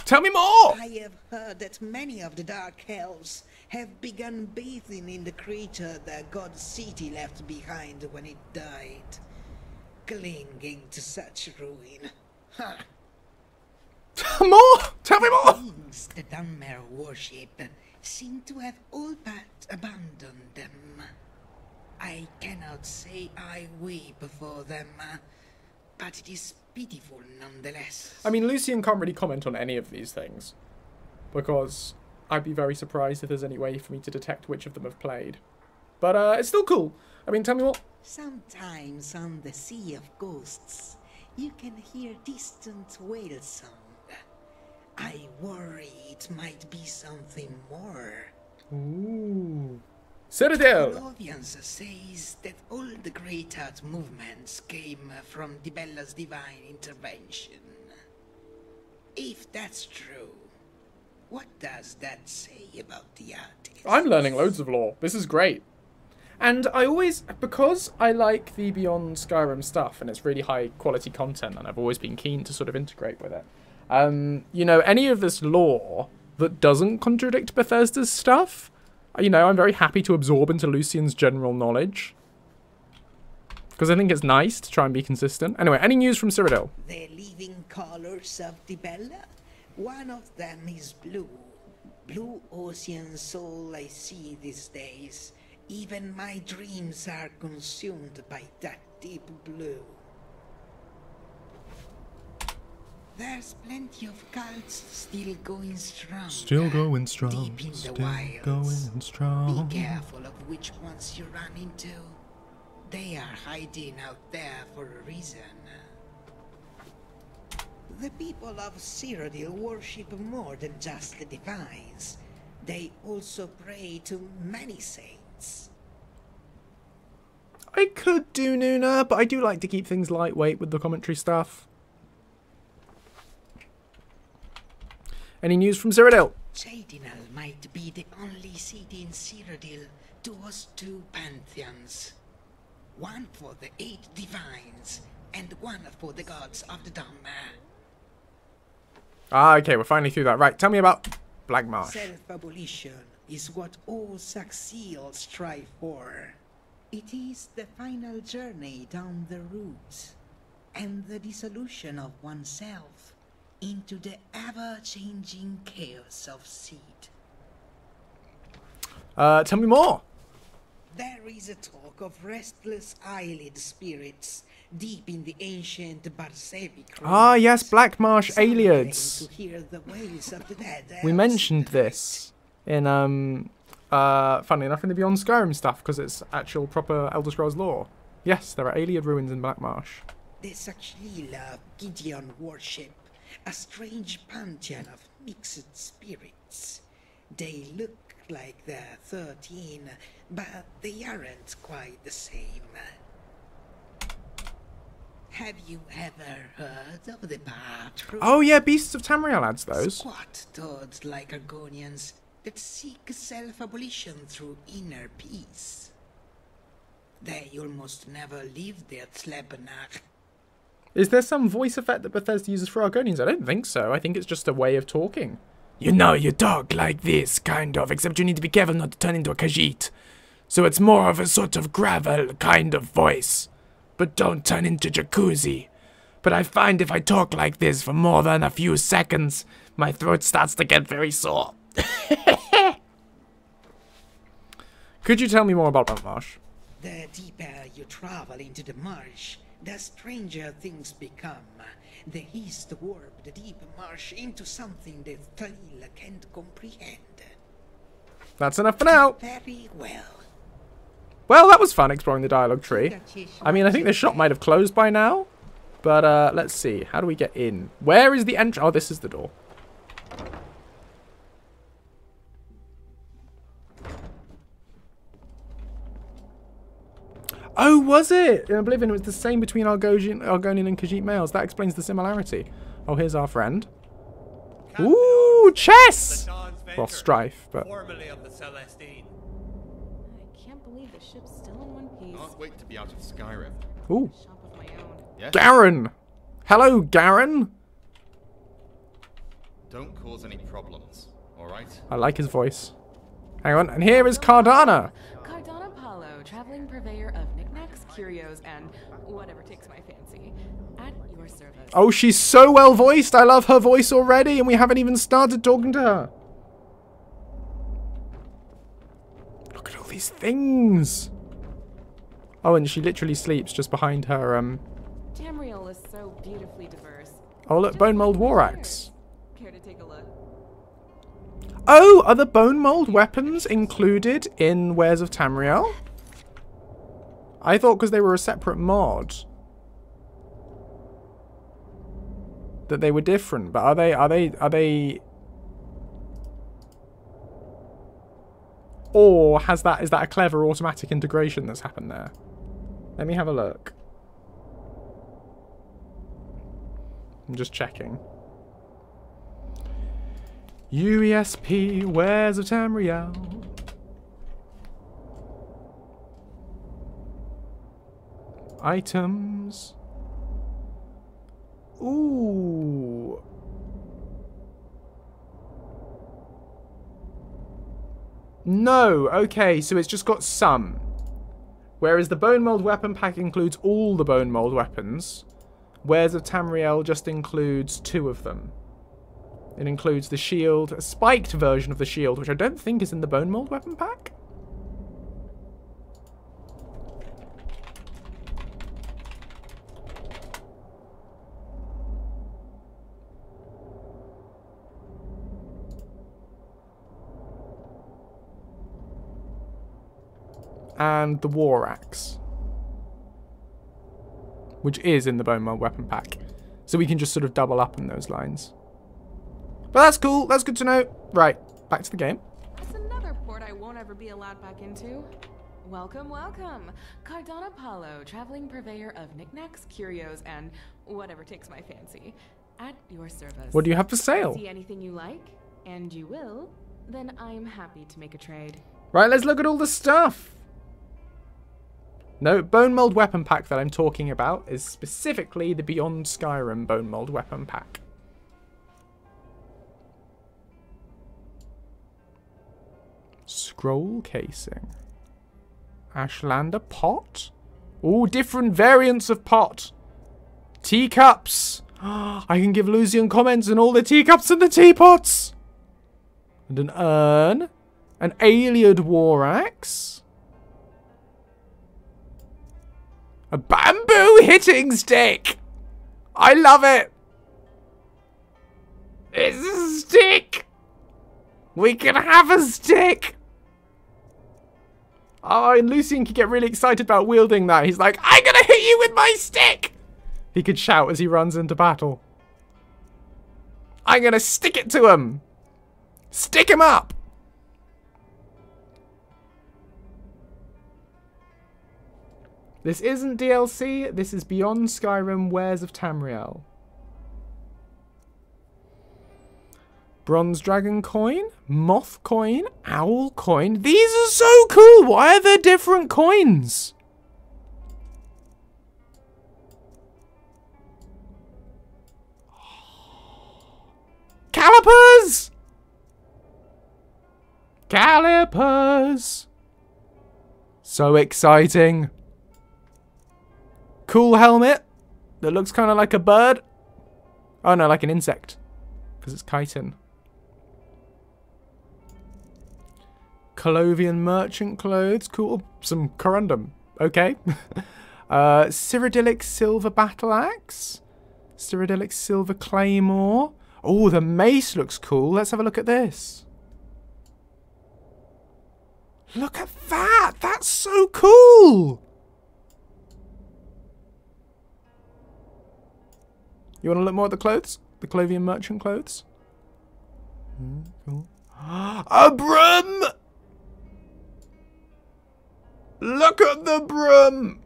Tell me more! I have heard that many of the Dark Elves have begun bathing in the crater the God City left behind when it died. Clinging to such ruin. Ha! More! Tell me more! Things the Dunmer worship seem to have all but abandoned them. I cannot say I weep before them, but it is pitiful nonetheless. I mean, Lucian can't really comment on any of these things, because I'd be very surprised if there's any way for me to detect which of them have played. But it's still cool. I mean, tell me what. Sometimes on the Sea of Ghosts, you can hear distant whale song. I worry it might be something more. Ooh. Citadel! Colovians says that all the great art movements came from Dibella's divine intervention. If that's true, what does that say about the artist? I'm learning loads of lore. This is great. And I always, because I like the Beyond Skyrim stuff and it's really high quality content and I've always been keen to sort of integrate with it. You know, any of this lore that doesn't contradict Bethesda's stuff, you know, I'm very happy to absorb into Lucian's general knowledge. Because I think it's nice to try and be consistent. Anyway, any news from Cyrodiil? The living colors of Dibella? One of them is blue. Blue ocean soul I see these days. Even my dreams are consumed by that deep blue. There's plenty of cults still going strong. Still going strong. Deep in the Still wilds. going strong. Be careful of which ones you run into. They are hiding out there for a reason. The people of Cyrodiil worship more than just the divines. They also pray to many saints. I could do Nuna, but I do like to keep things lightweight with the commentary stuff. Any news from Cyrodiil? Jadinal might be the only city in Cyrodiil to host two pantheons. One for the 8 divines, and one for the gods of the Dhamma. Ah, okay, we're finally through that. Right, tell me about Black Marsh. Self-abolition is what all Saxiels strive for. It is the final journey down the route, and the dissolution of oneself. into the ever-changing chaos of seed. Tell me more. There is a talk of restless eyelid spirits deep in the ancient Barsevic Ah, yes, ruins. Black Marsh Some Aliads. claim to hear the wails of the dead We elves mentioned in the this in, funny enough, in the Beyond Skyrim stuff, because it's actual proper Elder Scrolls lore. Yes, there are Aliad ruins in Black Marsh. The Sakshila Gideon worship, a strange pantheon of mixed spirits. They look like the 13, but they aren't quite the same. Have you ever heard of the bathroom? Oh yeah, Beasts of Tamriel adds those. Squat toads like Argonians that seek self-abolition through inner peace. They almost never leave their Slepenach. Is there some voice effect that Bethesda uses for Argonians? I don't think so. I think it's just a way of talking. You know, you talk like this, kind of, except you need to be careful not to turn into a Khajiit. So it's more of a sort of gravel kind of voice. But don't turn into Jacuzzi. But I find if I talk like this for more than a few seconds, my throat starts to get very sore. Could you tell me more about that marsh? The deeper you travel into the marsh, the stranger things become. The east warp the deep marsh into something that Talil can't comprehend. That's enough for now. Very well. Well, that was fun exploring the dialogue tree. I mean, I think this shop might have closed by now. But let's see. How do we get in? Where is the entrance? Oh, this is the door. Oh, was it? In Oblivion, it was the same between Argonian and Khajiit males. That explains the similarity. Oh, here's our friend. Ooh, chess! Well, strife, but... Formerly of the Celestine. I can't believe the ship's still in one piece. Can't wait to be out of Skyrim. Ooh. Shop of my own. Yes? Garen! Hello, Garen! Don't cause any problems, alright? I like his voice. Hang on, and here is Cardana! Cardana Palo, traveling purveyor of knickknacks, curios, and whatever takes my fancy. At your service. Oh, she's so well voiced. I love her voice already, and we haven't even started talking to her. Look at all these things. Oh, and she literally sleeps just behind her, Tamriel is so beautifully diverse. Oh, look, Bonemold War Axe. Care to take a look? Oh, are the Bonemold weapons included in Wares of Tamriel? I thought because they were a separate mod that they were different, but are they or is that a clever automatic integration that's happened there? Let me have a look. I'm just checking. UESP, Wares of Tamriel. Items. Ooh. No, okay, so it's just got some. Whereas the Bonemold weapon pack includes all the Bonemold weapons. Wares of Tamriel just includes 2 of them. It includes the shield, a spiked version of the shield, which I don't think is in the Bonemold weapon pack. And the War Axe, which is in the Bonemold weapon pack. So we can just sort of double up on those lines. But that's cool. That's good to know. Right, back to the game. That's another port I won't ever be allowed back into. Welcome, welcome. Cardana Palo, traveling purveyor of knickknacks, curios, and whatever takes my fancy. At your service. What do you have for sale? See anything you like, and you will, then I'm happy to make a trade. Right, let's look at all the stuff. No, Bonemold weapon pack that I'm talking about is specifically the Beyond Skyrim Bonemold weapon pack. Scroll casing. Ashlander pot? Ooh, different variants of pot. Teacups. I can give Lucian comments on all the teacups and the teapots. And an urn. An Aliad war axe. A bamboo hitting stick. I love it. It's a stick. We can have a stick. Oh, and Lucian could get really excited about wielding that. He's like, I'm going to hit you with my stick. He could shout as he runs into battle. I'm going to stick it to him. Stick him up. This isn't DLC. This is Beyond Skyrim Wares of Tamriel. Bronze dragon coin, moth coin, owl coin. These are so cool. Why are there different coins? Calipers! Calipers! So exciting. Cool helmet that looks kind of like a bird. Oh no, like an insect. Because it's chitin. Colovian merchant clothes. Cool. Some corundum. Okay. Cyrodiilic silver battle axe. Cyrodiilic silver claymore. Oh, the mace looks cool. Let's have a look at this. Look at that. That's so cool. You want to look more at the clothes? The Colovian merchant clothes? Cool. A broom! Look at the broom!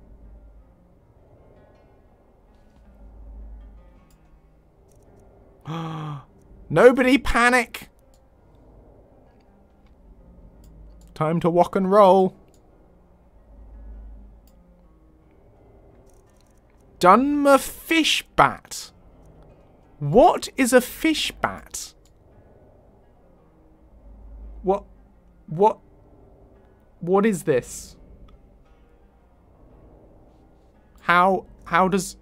Nobody panic! Time to walk and roll. Dunmer fish bat. What is a fish bat? What is this? How does...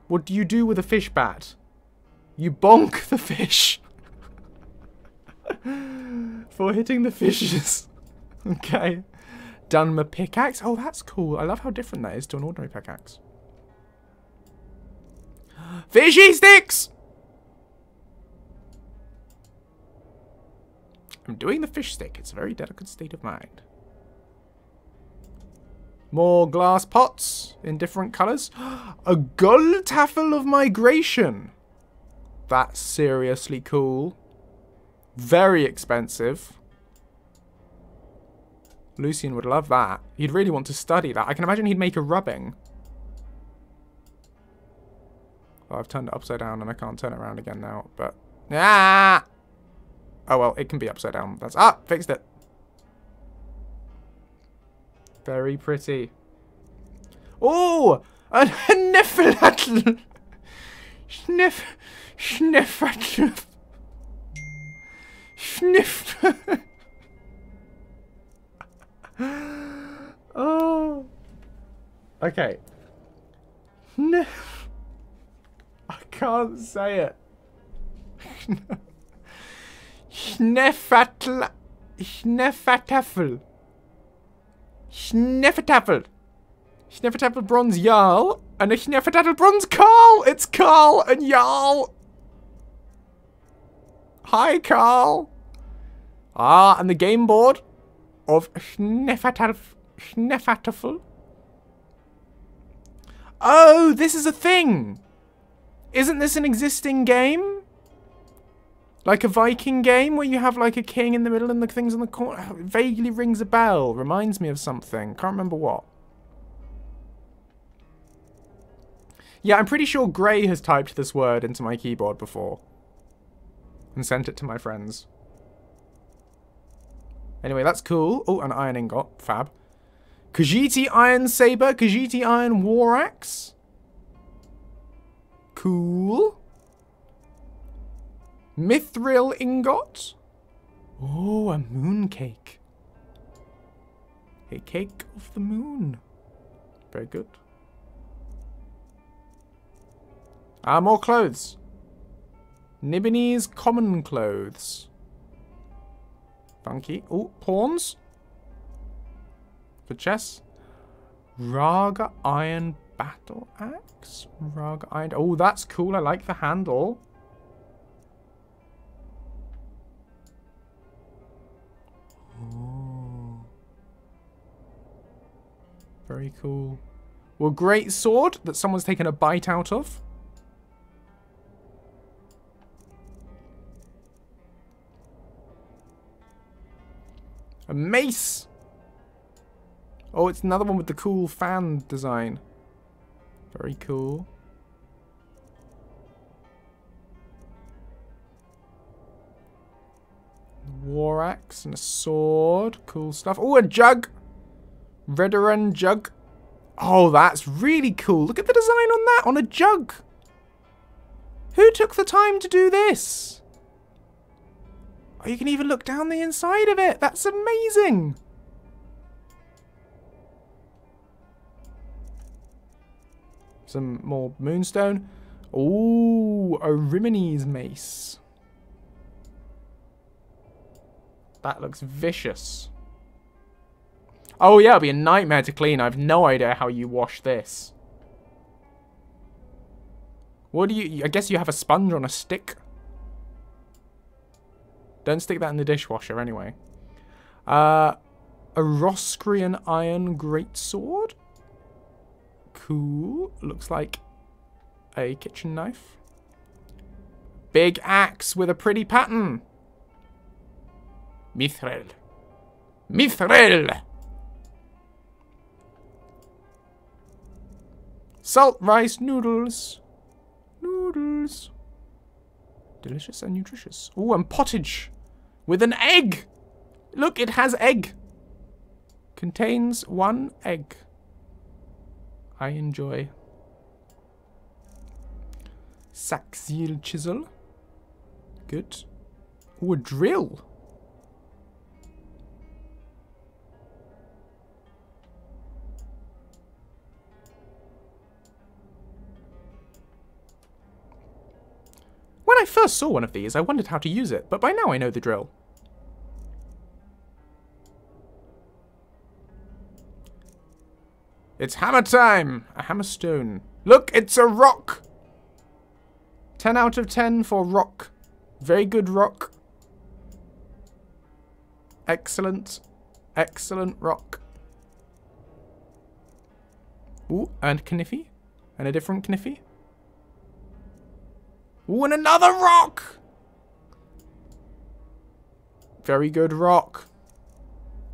What do you do with a fish bat? You bonk the fish. For hitting the fishes. Okay. Dunmer pickaxe. Oh, that's cool. I love how different that is to an ordinary pickaxe. Fishy sticks! I'm doing the fish stick. It's a very delicate state of mind. More glass pots in different colours. A gull taffel of migration. That's seriously cool. Very expensive. Lucian would love that. He'd really want to study that. I can imagine he'd make a rubbing. Oh, I've turned it upside down and I can't turn it around again now, but... Ah! Oh, well, it can be upside down. That's... Ah! Fixed it. Very pretty. Oh! A Nefilatl! Schnefatl! Sniff! Oh! Okay. I can't say it. Schnefatl. Schnefatafel. Schnefatafel. Schnefatafel bronze Jarl and a Schnefatafel bronze Carl. It's Carl and Jarl. Hi, Carl. Ah, and the game board of Schnefatafel. Oh, this is a thing. Isn't this an existing game? Like a Viking game where you have like a king in the middle and the things in the corner? It vaguely rings a bell. Reminds me of something. Can't remember what. Yeah, I'm pretty sure Gray has typed this word into my keyboard before. And sent it to my friends. Anyway, that's cool. Oh, an iron ingot. Fab. Khajiiti iron saber. Khajiiti iron war axe. Cool. Mithril ingot. Oh, a moon cake. A cake of the moon. Very good. Ah, more clothes. Nibbine's common clothes. Funky. Oh, pawns. For chess. Raga iron battle axe. Raga iron. Oh, that's cool. I like the handle. Oh. Very cool. Well, great sword that someone's taken a bite out of. A mace. Oh, it's another one with the cool fan design. Very cool. War axe and a sword. Cool stuff. Oh, a jug. Veteran jug. Oh, that's really cool. Look at the design on that, on a jug. Who took the time to do this? Oh, you can even look down the inside of it. That's amazing. Some more moonstone. Oh, a Rimini's mace. That looks vicious. Oh yeah, it'll be a nightmare to clean. I have no idea how you wash this. What do you... I guess you have a sponge on a stick. Don't stick that in the dishwasher anyway. A Roskrian iron greatsword. Cool. Looks like a kitchen knife. Big axe with a pretty pattern. Mithril. Mithril! Salt rice noodles. Noodles. Delicious and nutritious. Oh, and pottage. With an egg. Look, it has egg. Contains 1 egg. I enjoy. Saxil chisel. Good. Oh, a drill. When I first saw one of these, I wondered how to use it, but by now I know the drill. It's hammer time! A hammer stone. Look, it's a rock! 10 out of 10 for rock. Very good rock. Excellent. Excellent rock. Ooh, and Kniffy. And a different Kniffy. Ooh, and another rock! Very good rock.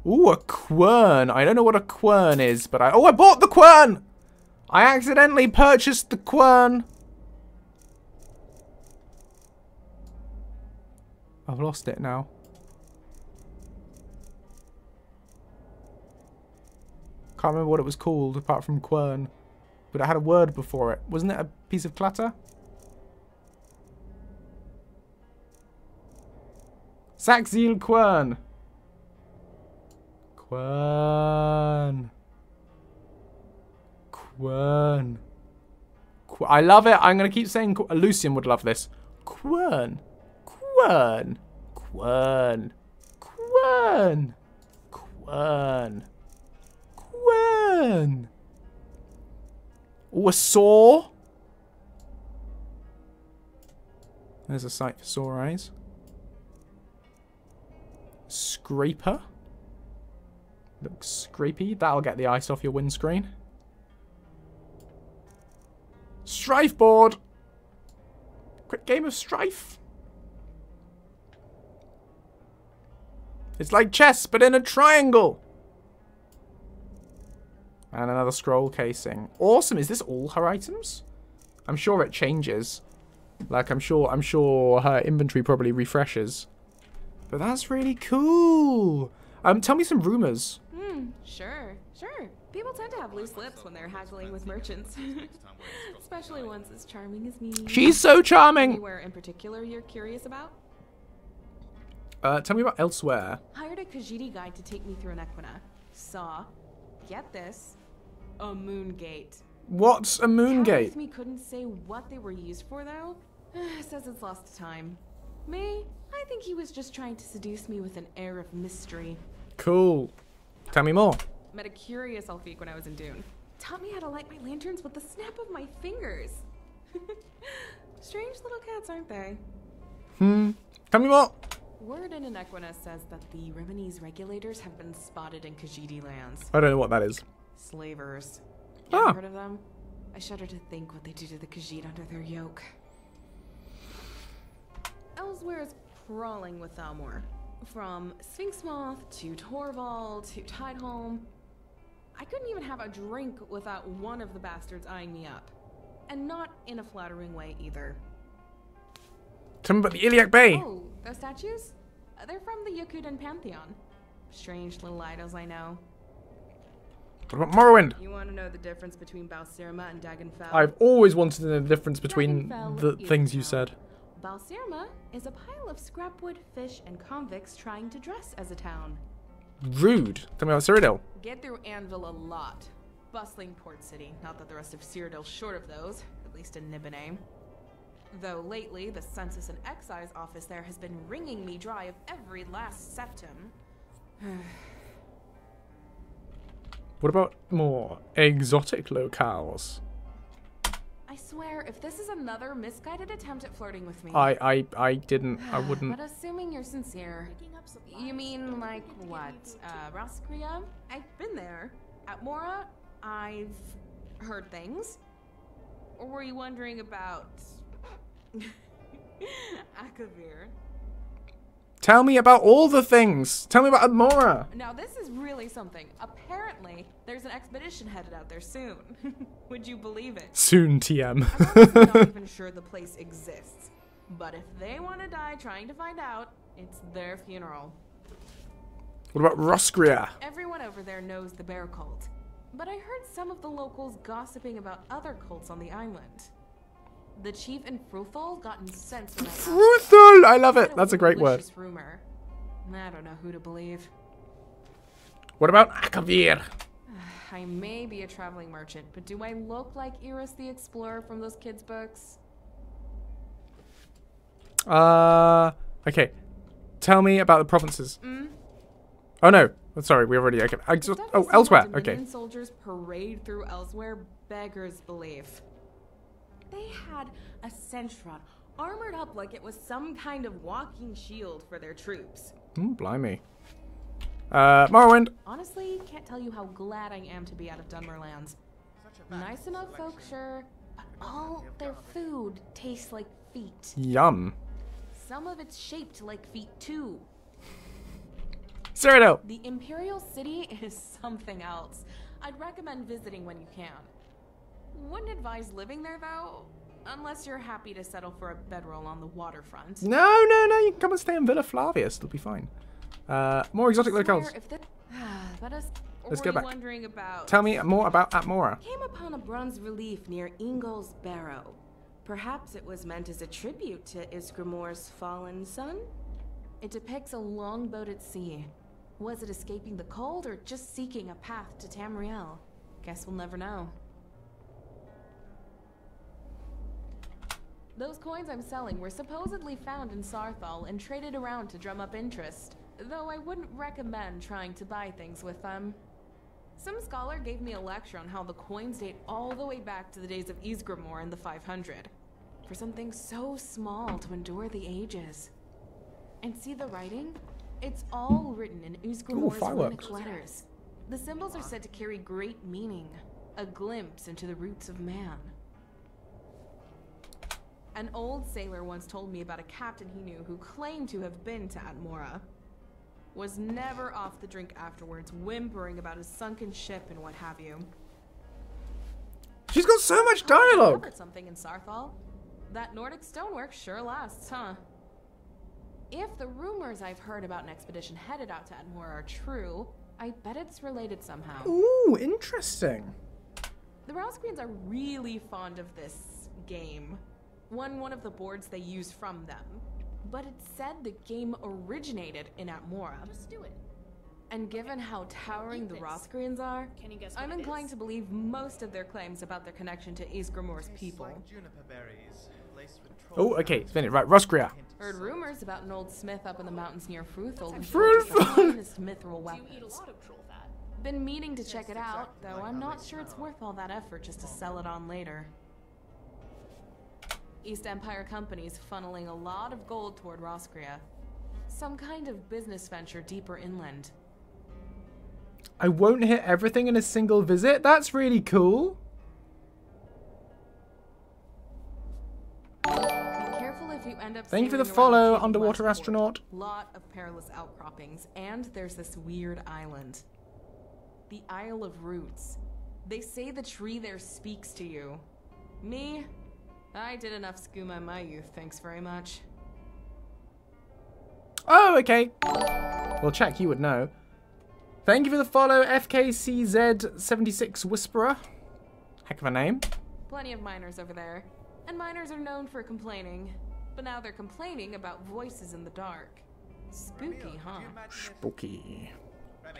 Ooh, a quern. I don't know what a quern is, but I bought the quern! I accidentally purchased the quern. I've lost it now. Can't remember what it was called apart from quern. But it had a word before it. Wasn't it a piece of clutter? Saxil quern. Quern. Quern. I love it. I'm going to keep saying... Lucian would love this. Quern. Quern. Quern. Quern. Quern. Quern. Oh, a saw. There's a sight for sore eyes. Scraper. Looks scrapey. That'll get the ice off your windscreen. Strife board. Quick game of Strife. It's like chess, but in a triangle. And another scroll casing. Awesome. Is this all her items? I'm sure it changes. Like, I'm sure her inventory probably refreshes. But that's really cool. Tell me some rumors. Sure. People tend to have loose lips when they're haggling with merchants. Especially ones as charming as me. She's so charming. Anywhere in particular you're curious about? Tell me about elsewhere. Hired a Khajiit guide to take me through an Equina. Saw, get this, a moon gate. What's a moon Cat gate? with me couldn't say what they were used for, though. Says it's lost to time. Me? I think he was just trying to seduce me with an air of mystery. Cool. Tell me more. Met a curious Elfique when I was in Dune. Taught me how to light my lanterns with the snap of my fingers. Strange little cats, aren't they? Tell me more. Word in Inequina says that the Rimini's regulators have been spotted in Khajiit lands. I don't know what that is. Slavers. Ah. Ever heard of them? I shudder to think what they do to the Khajiit under their yoke. Elsewhere is crawling with Thalmor. From Sphinx Moth to Torvald to Tidehome. I couldn't even have a drink without one of the bastards eyeing me up. And not in a flattering way either. Tell me about the Iliac Bay. Oh, those statues? They're from the Yokudan Pantheon. Strange little idols, I know. What about Morrowind? You want to know the difference between Balsirma and Dagonfell? I've always wanted to know the difference between Dragonfell the is things you a said. town. Balsirma is a pile of scrapwood, fish, and convicts trying to dress as a town. Rude. Tell me about Cyrodiil. Get through Anvil a lot. Bustling port city. Not that the rest of Cyrodiil's short of those, at least in Nibelheim. Though lately, the Census and Excise office there has been wringing me dry of every last septum. What about more exotic locales? I swear, if this is another misguided attempt at flirting with me... I wouldn't. But assuming you're sincere, you mean like what? Roskria? I've been there. At Mora, I've heard things. Or were you wondering about... Akavir? Tell me about all the things. Tell me about Admora. Now this is really something. Apparently, there's an expedition headed out there soon. Would you believe it? Soon, TM. I'm honestly not even sure the place exists. But if they want to die trying to find out, it's their funeral. What about Roskria? Everyone over there knows the bear cult. But I heard some of the locals gossiping about other cults on the island. The chief in Fruthal got incensed when I asked. Fruthal! I love it. That's a great word. Rumor. I don't know who to believe. What about Akavir? I may be a traveling merchant, but do I look like Iris the Explorer from those kids' books? Okay. Tell me about the provinces. Oh no. Sorry, we already. Okay. Elsewhere. Okay. Dominion soldiers parade through elsewhere beggars belief. They had a Sentron armored up like it was some kind of walking shield for their troops. Blimey. Morrowind. Honestly, can't tell you how glad I am to be out of Dunmerlands. Nice enough folk, sure, but all their food tastes like feet. Yum. Some of it's shaped like feet too. Cyrodiil. The Imperial City is something else. I'd recommend visiting when you can. Wouldn't advise living there though, unless you're happy to settle for a bedroll on the waterfront. No. You can come and stay in Villa Flavius. It'll be fine. More exotic locales. Let's go back. Wondering about... Tell me more about Atmora. Came upon a bronze relief near Ingol's Barrow. Perhaps it was meant as a tribute to Isgrimor's fallen son? It depicts a longboat at sea. Was it escaping the cold or just seeking a path to Tamriel? Guess we'll never know. Those coins I'm selling were supposedly found in Sarthal and traded around to drum up interest, though I wouldn't recommend trying to buy things with them. Some scholar gave me a lecture on how the coins date all the way back to the days of Isgrimor in the 500, for something so small to endure the ages. And see the writing? It's all written in Isgrimor's runic letters. The symbols are said to carry great meaning, a glimpse into the roots of man. An old sailor once told me about a captain he knew who claimed to have been to Atmora. Was never off the drink afterwards, whimpering about his sunken ship and what have you. She's got so much dialogue. Covered something in Sarthal. That Nordic stonework sure lasts, huh? If the rumors I've heard about an expedition headed out to Atmora are true, I bet it's related somehow. Ooh, interesting. The Roscreans are really fond of this game. Won one of the boards they use from them. But it's said the game originated in Atmora. Just do it. And given how towering the Rothgrians are, Can you guess what I'm it inclined is? to believe most of their claims about their connection to East Grimoire's people. Like juniper berries, laced with Oh, okay, it's finished. Right, Rosgria. Heard rumors about an old smith up in the mountains near Fruthfold who Fruthfold. forges the finest mithril Do you eat a weapons. lot of troll fat? Been meaning to check it out, exactly though like I'm how not they sure it's smell. worth all that effort just to sell it on later. East Empire companies funneling a lot of gold toward Rosgria. Some kind of business venture deeper inland. I won't hit everything in a single visit. That's really cool. Be careful if you end up Thank you for the sailing around follow, Cape of underwater Westport. astronaut. Lot of perilous outcroppings, and there's this weird island. The Isle of Roots. They say the tree there speaks to you. Me? I did enough skooma in my youth, thanks very much. Oh, okay. Well, check, you would know. Thank you for the follow, FKCZ76 Whisperer. Heck of a name. Plenty of miners over there. And miners are known for complaining. But now they're complaining about voices in the dark. Spooky, huh? Spooky.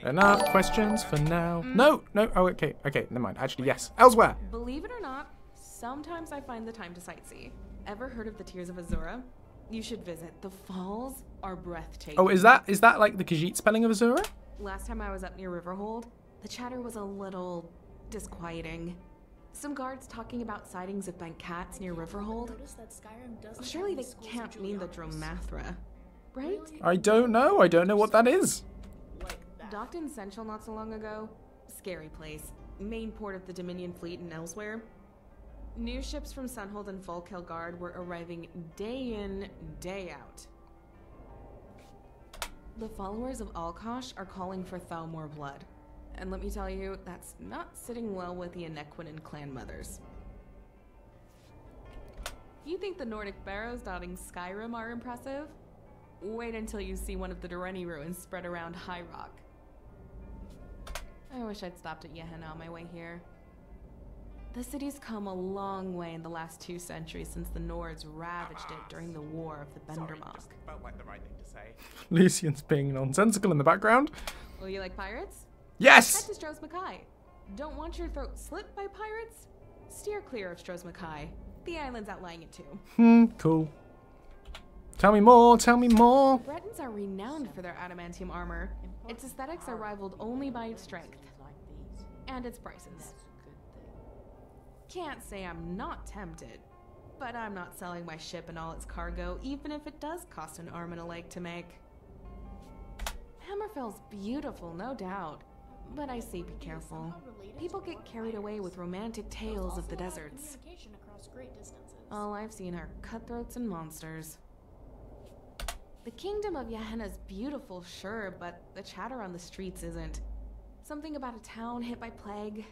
Enough questions for now. No. Oh, okay. Okay, never mind. Actually, yes. Elsewhere. Believe it or not, sometimes I find the time to sightsee. Ever heard of the Tears of Azura? You should visit. The falls are breathtaking. Oh, is that like the Khajiit spelling of Azura? Last time I was up near Riverhold, the chatter was a little disquieting. Some guards talking about sightings of bent cats near Riverhold. Notice that Skyrim doesn't Surely have they the schools of can't mean the Julianus. Dromathra, right? I don't know. I don't know what that is. Like that. Docked in Central not so long ago. Scary place. Main port of the Dominion fleet and elsewhere. New ships from Sunhold and Volkelgard were arriving day in, day out. The followers of Alkosh are calling for Thalmor blood. And let me tell you, that's not sitting well with the Inequinen clan mothers. You think the Nordic barrows dotting Skyrim are impressive? Wait until you see one of the Durrani ruins spread around High Rock. I wish I'd stopped at Yehenna on my way here. The city's come a long way in the last 2 centuries since the Nords ravaged it during the War of the Sorry, Bendermach. just felt like the right thing to say. Lucian's being nonsensical in the background. Oh, you like pirates? Yes! Head to Stros Mackay. Don't want your throat slit by pirates? Steer clear of Stros Mackay. The island's outlying it too. Cool. Tell me more, tell me more. Bretons are renowned for their adamantium armor. Its aesthetics are rivaled only by its strength. And its prices. Can't say I'm not tempted, but I'm not selling my ship and all its cargo, even if it does cost an arm and a leg to make. Hammerfell's beautiful, no doubt, but I say be careful. People get carried away with romantic tales of the deserts. Communication across great distances. All I've seen are cutthroats and monsters. The kingdom of Yehenna's beautiful, sure, but the chatter on the streets isn't. Something about a town hit by plague.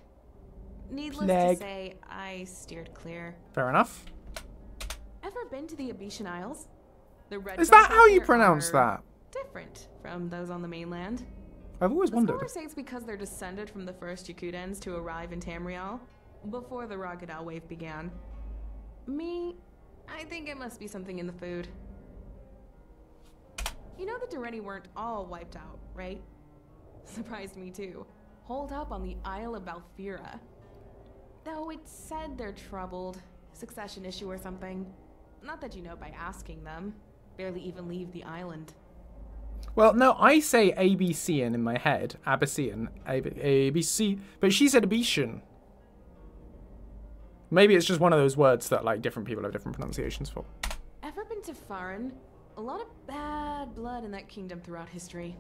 Needless Plague. to say, I steered clear. Fair enough. Ever been to the Abitian Isles? The red Is tribes that how out you there pronounce are that? different from those on the mainland. I've always The wondered. scholars say it's because they're descended from the first Yakutans to arrive in Tamriel, before the Ragadal wave began. Me, I think it must be something in the food. You know the Durrani weren't all wiped out, right? Surprised me too. Holed up on the Isle of Balfira. Though it's said they're troubled. Succession issue or something. Not that you know by asking them. Barely even leave the island. Well, no, I say Abyssian in my head. Abyssian. ABC. But she said Abitian. Maybe it's just one of those words that like different people have different pronunciations for. Ever been to Farin? A lot of bad blood in that kingdom throughout history.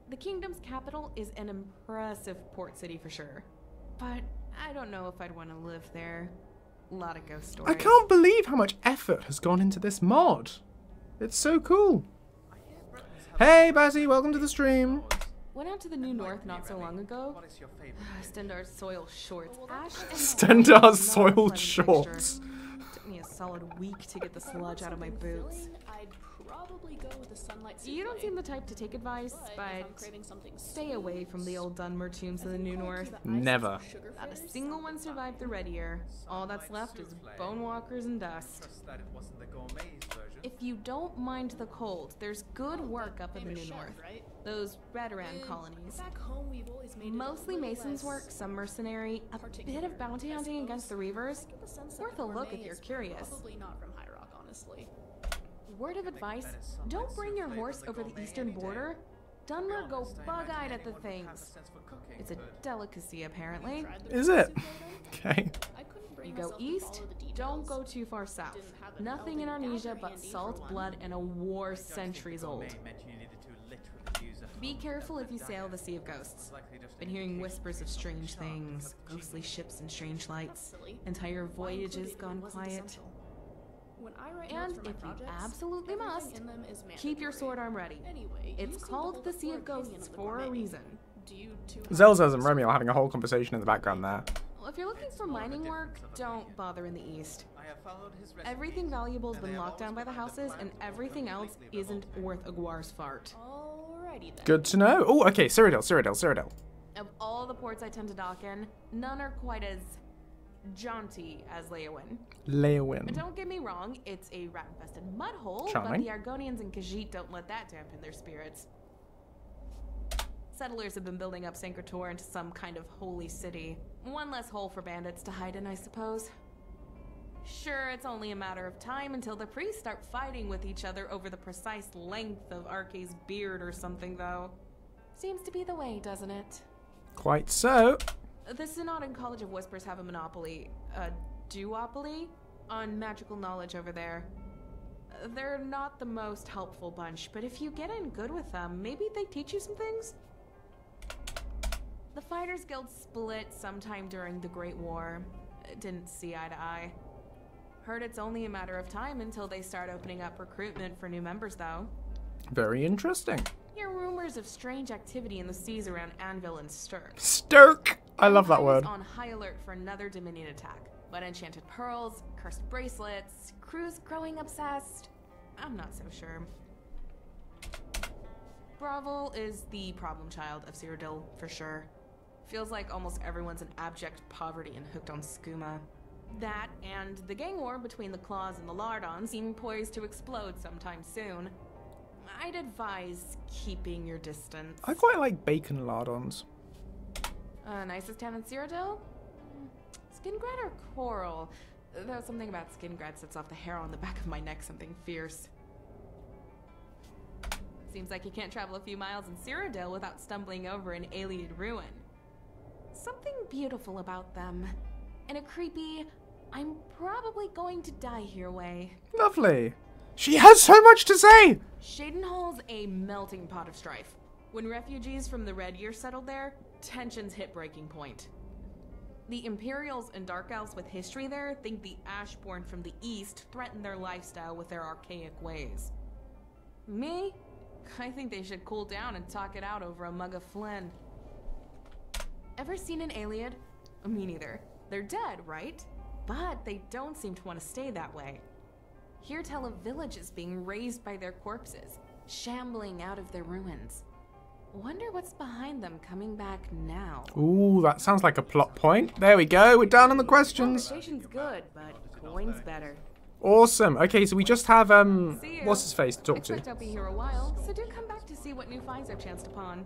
The kingdom's capital is an impressive port city for sure. But I don't know if I'd want to live there. A lot of ghost stories. I can't believe how much effort has gone into this mod. It's so cool. Hey, Bazzy, welcome to the stream. Went out to the New North not so long ago. What is your favorite? Stendar's soiled shorts. Ash and Stendar's not a soiled pleasant shorts. texture. Took me a solid week to get the sludge out of my boots. I'd probably go with the sunlight souffle. You don't seem the type to take advice, If I'm but craving something stay away from the old Dunmer tombs in the New North. Never. Not a single one survived the Red Year. All that's left is bone walkers and dust. Trust that it wasn't the gourmet's version. If you don't mind the cold, there's good work up in the New North. Right? Those Redoran colonies. Back home, we've always made it Mostly a little Mason's less work, some mercenary, a bit of bounty hunting against the Reavers. get the sense Worth that a the look gourmet if you're is curious. Probably not from High Rock, honestly. Word of advice, don't bring your horse over the eastern border. Dunmer go bug-eyed at the things. It's a delicacy, apparently. Is it? Okay. You go east, don't go too far south. Nothing in Arnesia but salt, blood, and a war centuries old. Be careful if you sail the Sea of Ghosts. Been hearing whispers of strange things, ghostly ships and strange lights, entire voyages gone quiet. And if you absolutely must, keep your sword arm ready. It's called the Sea of Ghosts for a reason. Zelzaz and Remy are having a whole conversation in the background there. Well, if you're looking for mining work, don't bother in the east. Everything valuable's been locked down by the houses, and everything else isn't worth a guar's fart. Alrighty then. Good to know. Oh, okay, Cyrodiil. Of all the ports I tend to dock in, none are quite as jaunty as Leowin. But don't get me wrong, it's a rat-infested mud hole, Charming. but the Argonians and Khajiit don't let that dampen their spirits. Settlers have been building up Sancretor into some kind of holy city. One less hole for bandits to hide in, I suppose. Sure, it's only a matter of time until the priests start fighting with each other over the precise length of Arke's beard or something, though. Seems to be the way, doesn't it? Quite so. The Synod and College of Whispers have a monopoly, a duopoly, on magical knowledge over there. They're not the most helpful bunch, but if you get in good with them, maybe they teach you some things? The Fighters Guild split sometime during the Great War. Didn't see eye to eye. Heard it's only a matter of time until they start opening up recruitment for new members, though. Very interesting. Hear rumors of strange activity in the seas around Anvil and Stirk. Stirk! I love that word. On high alert for another Dominion attack. But enchanted pearls, cursed bracelets, crews growing obsessed. I'm not so sure. Bravel is the problem child of Cyrodiil, for sure. Feels like almost everyone's in abject poverty and hooked on skooma. That, and the gang war between the Claws and the Lardons seem poised to explode sometime soon. I'd advise keeping your distance. I quite like bacon lardons. Nicest town in Cyrodiil? Skingrad or Coral? Though something about Skingrad sets off the hair on the back of my neck something fierce. Seems like you can't travel a few miles in Cyrodiil without stumbling over an Ayleid ruin. Something beautiful about them. And a creepy, I'm probably going to die here way. Lovely. She has so much to say! Shadenhall's a melting pot of strife. When refugees from the Red Year settled there, tensions hit breaking point. The Imperials and Dark Elves with history there think the Ashborn from the East threaten their lifestyle with their archaic ways. Me? I think they should cool down and talk it out over a mug of Flynn. Ever seen an Ayleid? Me neither. They're dead, right? But they don't seem to want to stay that way. Hear tell of villages being razed by their corpses, shambling out of their ruins. Wonder what's behind them coming back now. Ooh, that sounds like a plot point. There we go, we're down on the questions. Conversation's good, but coin's better. Awesome. Okay, so we just have, what's his face to talk to? Expect I'll be here a while, so do come back to see what new finds I've chanced upon.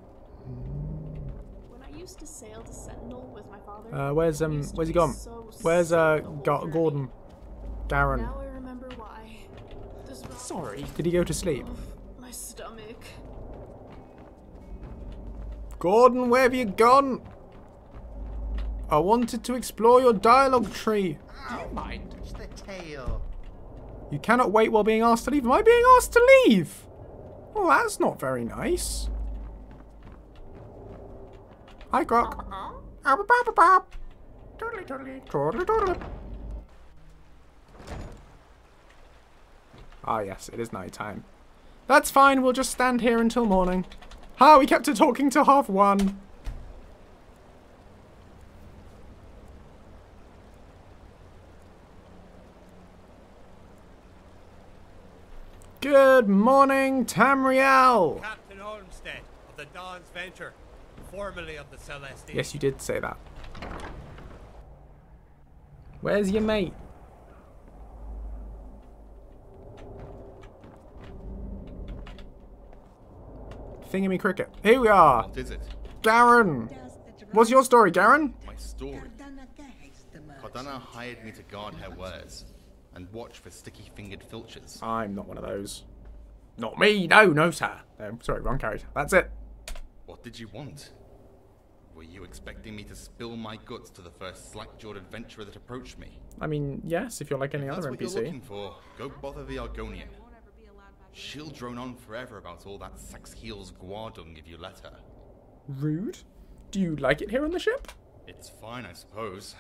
When I used to sail to Sentinel with my father. Where's he gone? Where's Gordon? Garen. Now I remember why. Sorry. Did he go to sleep? My stomach. Gordon, where have you gone? I wanted to explore your dialogue tree. Do you mind? Touch the tail. You cannot wait while being asked to leave. Am I being asked to leave? Well, that's not very nice. Hi, Grok. Ah, yes, it is night time. That's fine, we'll just stand here until morning. We kept her talking till 1:30. Good morning, Tamriel! Captain Olmsted of the Dawn's Venture, formerly of the Celestine. Yes, you did say that. Where's your mate? Thingamy Cricket. Here we are. What is it? Garen. What's your story, Garen? My story. Cardana hired me to guard her wares and watch for sticky-fingered filches. I'm not one of those. Not me. No, sir. No, sorry, wrong character. That's it. What did you want? Were you expecting me to spill my guts to the first slack-jawed adventurer that approached me? I mean, yes, if you're like any If other that's what NPC. you're looking for, go bother the Argonian. She'll drone on forever about all that Sax Heel's guardung if you let her. Rude. Do you like it here on the ship? It's fine, I suppose.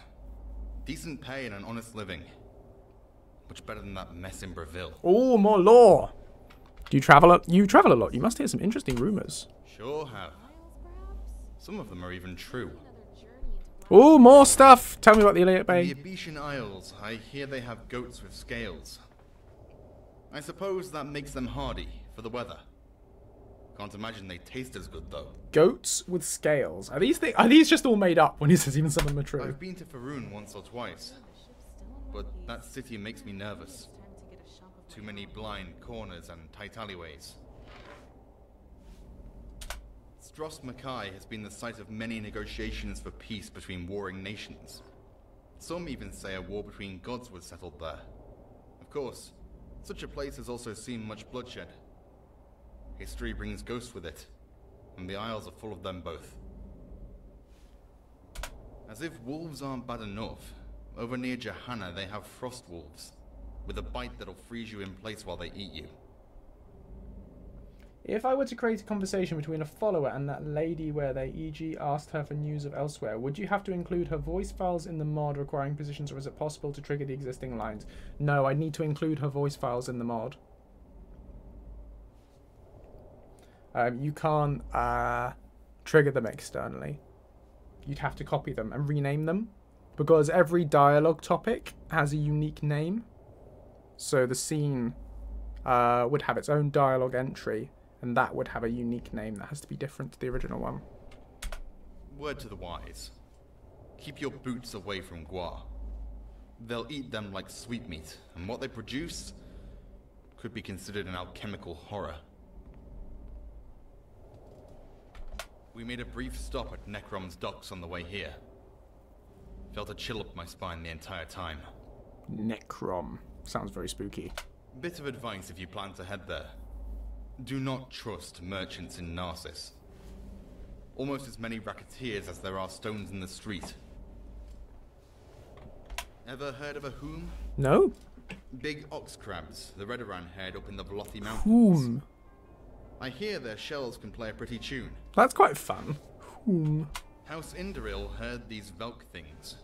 Decent pay and an honest living. Much better than that mess in Breville. Oh, more lore. Do you travel? You travel a lot. You must hear some interesting rumors. Sure have. Some of them are even true. Oh, more stuff. Tell me about the Iliad In Bay. the Abetian Isles, I hear they have goats with scales. I suppose that makes them hardy for the weather. Can't imagine they taste as good though. Goats with scales. Are these just all made up when he says even some of them are true? I've been to Faerun once or twice, but that city makes me nervous. Too many blind corners and tight alleyways. Stros Mackay has been the site of many negotiations for peace between warring nations. Some even say a war between gods was settled there. Of course, such a place has also seen much bloodshed. History brings ghosts with it, and the Isles are full of them both. As if wolves aren't bad enough, over near Johanna they have frost wolves, with a bite that'll freeze you in place while they eat you. If I were to create a conversation between a follower and that lady where they, e.g., asked her for news of elsewhere, would you have to include her voice files in the mod requiring positions, or is it possible to trigger the existing lines? No, I need to include her voice files in the mod. You can't trigger them externally. You'd have to copy them and rename them, because every dialogue topic has a unique name. So the scene would have its own dialogue entry, and that would have a unique name that has to be different to the original one. Word to the wise. Keep your boots away from Gua. They'll eat them like sweetmeat, and what they produce could be considered an alchemical horror. We made a brief stop at Necrom's docks on the way here. Felt a chill up my spine the entire time. Necrom. Sounds very spooky. Bit of advice if you plan to head there. Do not trust merchants in Narcissus. Almost as many racketeers as there are stones in the street. Ever heard of a whom? No. Big ox crabs, the Redoran head up in the Vlothi Mountains. Whom? I hear their shells can play a pretty tune. That's quite fun. Whom? House Indaril heard these Velk things.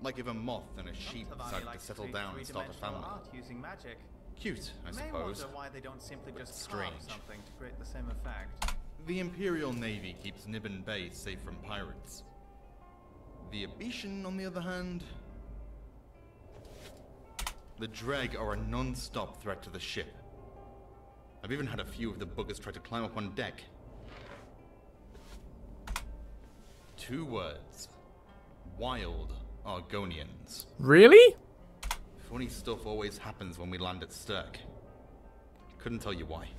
Like if a moth and a sheep decided to settle down and start a family. Using magic. Cute, I suppose. Why they don't simply just strange. Something to create the same effect. The Imperial Navy keeps Nibbin Bay safe from pirates. The Abetian, on the other hand... The Dreg are a non-stop threat to the ship. I've even had a few of the buggers try to climb up on deck. 2 words. Wild Argonians. Really? Funny stuff always happens when we land at Stirk. Couldn't tell you why.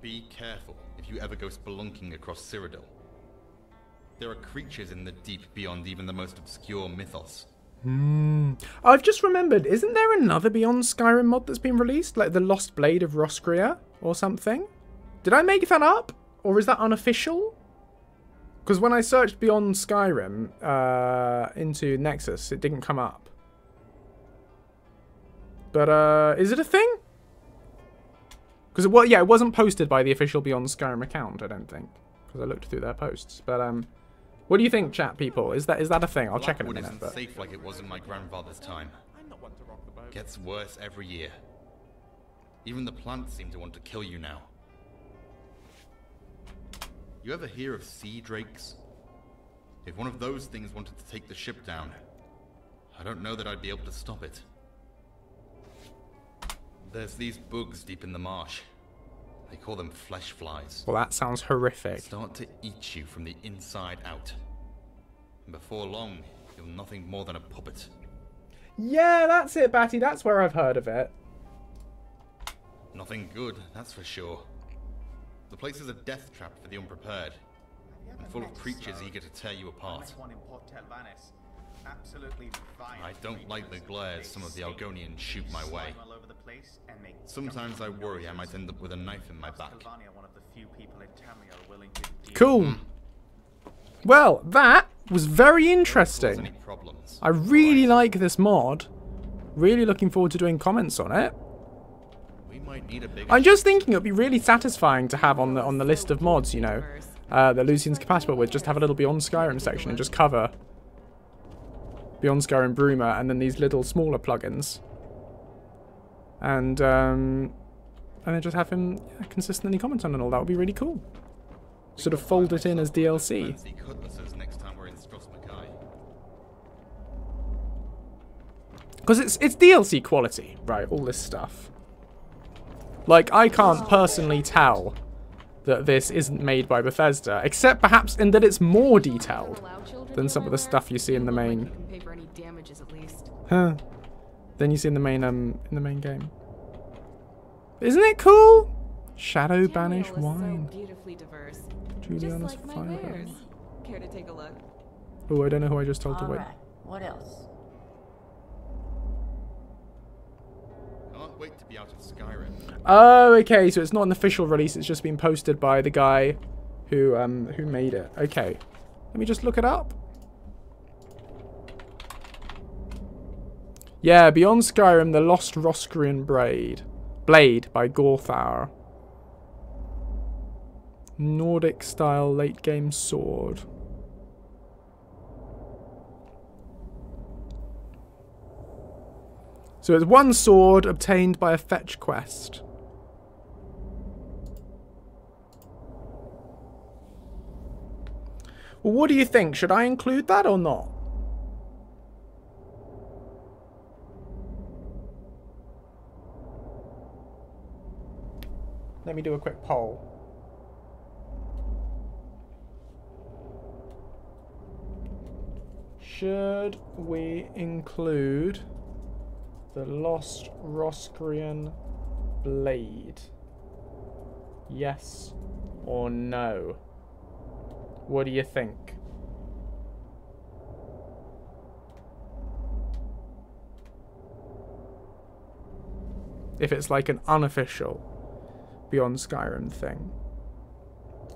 Be careful if you ever go spelunking across Cyrodiil. There are creatures in the deep beyond even the most obscure mythos. I've just remembered, isn't there another Beyond Skyrim mod that's been released? Like the Lost Blade of Rosgria or something? Did I make that up? Or is that unofficial? Because when I searched Beyond Skyrim into Nexus, it didn't come up. But is it a thing? Because it wasn't posted by the official Beyond Skyrim account, I don't think. Because I looked through their posts. But what do you think, chat people? Is that a thing? I'll check in a Blackwood minute. isn't But... safe like it was in my grandfather's time. I'm not one to rock the boat. Gets worse every year. Even the plants seem to want to kill you now. You ever hear of sea drakes? If one of those things wanted to take the ship down, I don't know that I'd be able to stop it. There's these bugs deep in the marsh. They call them flesh flies. Well, that sounds horrific. Start to eat you from the inside out. And before long, you're nothing more than a puppet. Yeah, that's it, Batty. That's where I've heard of it. Nothing good, that's for sure. The place is a death trap for the unprepared, and full of creatures eager to tear you apart. I don't like the glare some of the Algonians shoot my way. Sometimes I worry I might end up with a knife in my back. Cool. Well, that was very interesting. I really like this mod. Really looking forward to doing comments on it. I'm just thinking it would be really satisfying to have on the list of mods, you know, that Lucian's compatible with. Just have a little Beyond Skyrim section and just cover Beyond Skyrim Bruma and then these little smaller plugins. And then just have him consistently comment on it all. That would be really cool. Sort of fold it in as DLC. Because it's DLC quality, right? All this stuff. Like, I can't personally tell that this isn't made by Bethesda, except perhaps in that it's more detailed than some of the stuff you see in the main. Huh? Than you see in the main game. Isn't it cool? Shadow Banish Wine. Juliana's Fire. Care to take a look? Oh, I don't know who I just told to wait. What else? Can't wait to be out of Skyrim. Oh, okay, so it's not an official release, it's just been posted by the guy who made it. Okay. Let me just look it up. Yeah, Beyond Skyrim, The Lost Roscrian Blade by Gorthar. Nordic style late game sword. So it's one sword obtained by a fetch quest. Well, what do you think? Should I include that or not? Let me do a quick poll. Should we include the Lost Roscrian Blade? Yes or no? What do you think? If it's like an unofficial Beyond Skyrim thing.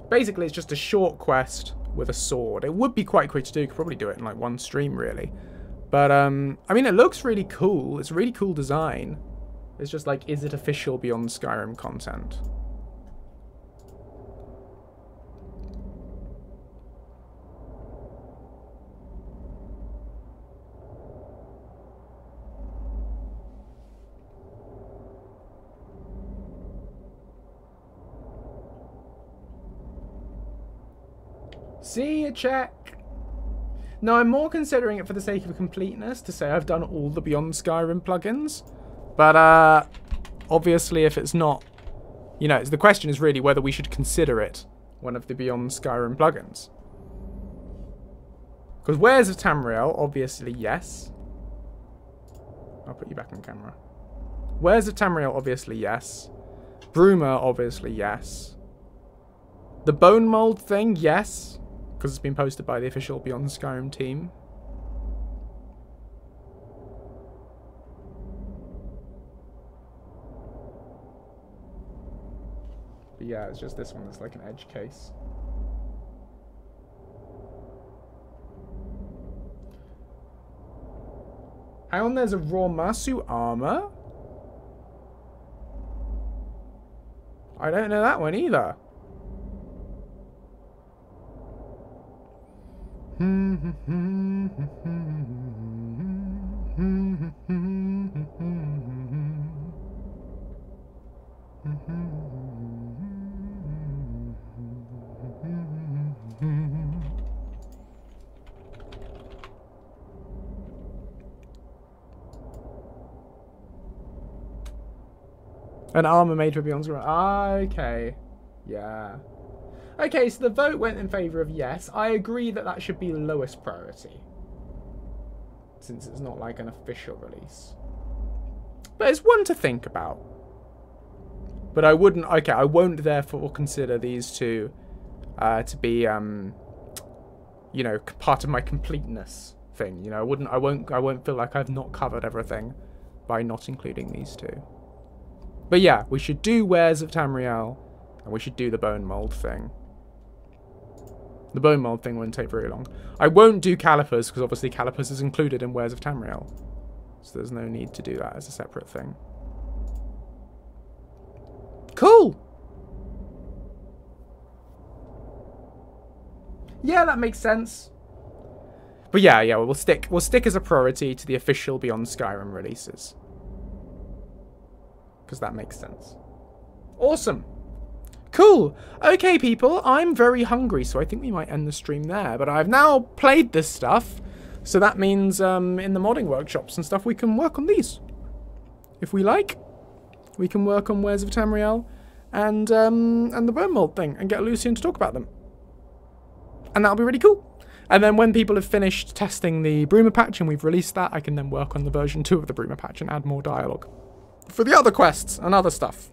Basically, it's just a short quest with a sword. It would be quite quick to do. You could probably do it in like one stream, really. But, I mean, it looks really cool. It's a really cool design. It's just like, is it official Beyond Skyrim content? See, a check. No, I'm more considering it for the sake of completeness to say I've done all the Beyond Skyrim plugins. But, obviously, if it's not, you know, the question is really whether we should consider it one of the Beyond Skyrim plugins. Because Wares of Tamriel, obviously, yes. I'll put you back on camera. Wares of Tamriel, obviously, yes. Bruma, obviously, yes. The Bonemold thing, yes. Because it's been posted by the official Beyond Skyrim team. But yeah, it's just this one that's like an edge case. Hang on, there's a Romasu armor? I don't know that one either. An armor made for Beyond Skyrim. Ah, okay. Yeah. Okay, so the vote went in favour of yes. I agree that that should be lowest priority. Since it's not like an official release. But it's one to think about. But I wouldn't, okay, I won't therefore consider these two to be, you know, part of my completeness thing. You know, I won't feel like I've not covered everything by not including these two. But yeah, we should do Wares of Tamriel, and we should do the Bonemold thing. The Bonemold thing won't take very long. I won't do Calipers, because obviously Calipers is included in Wares of Tamriel. So there's no need to do that as a separate thing. Cool! Yeah, that makes sense. But yeah, we'll stick as a priority to the official Beyond Skyrim releases. Because that makes sense. Awesome. Cool. Okay, people, I'm very hungry, so I think we might end the stream there. But I've now played this stuff, so that means in the modding workshops and stuff, we can work on these. If we like, we can work on Wares of Tamriel and the Bonemold thing and get Lucian to talk about them. And that'll be really cool. And then when people have finished testing the Bruma patch and we've released that, I can then work on the version 2 of the Bruma patch and add more dialogue for the other quests and other stuff.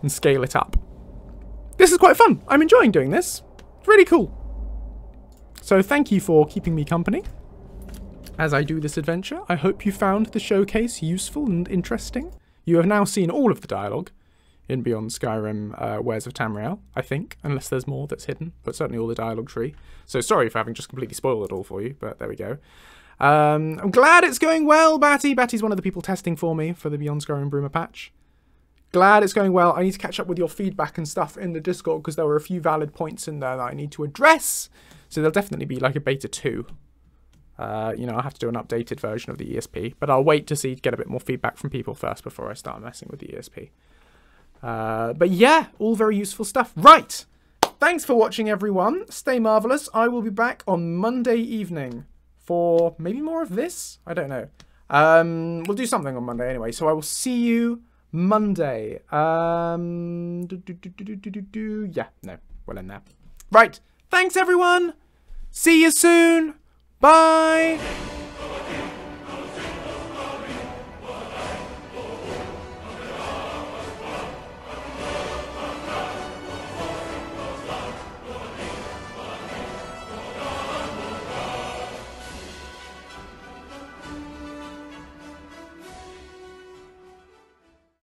And scale it up. This is quite fun. I'm enjoying doing this. It's really cool. So thank you for keeping me company as I do this adventure. I hope you found the showcase useful and interesting. You have now seen all of the dialogue in Beyond Skyrim Wares of Tamriel, I think, unless there's more that's hidden, but certainly all the dialogue tree. So sorry for having just completely spoiled it all for you, but there we go. I'm glad it's going well, Batty. Batty's one of the people testing for me for the Beyond Skyrim Bruma patch. Glad it's going well. I need to catch up with your feedback and stuff in the Discord because there were a few valid points in there that I need to address. So there'll definitely be like a beta 2. You know, I'll have to do an updated version of the ESP, but I'll wait to get a bit more feedback from people first before I start messing with the ESP. But yeah, all very useful stuff. Right. Thanks for watching, everyone. Stay marvelous. I will be back on Monday evening for maybe more of this. I don't know. We'll do something on Monday anyway. So I will see you Monday. Yeah, no, we'll end there. Right. Thanks, everyone. See you soon. Bye.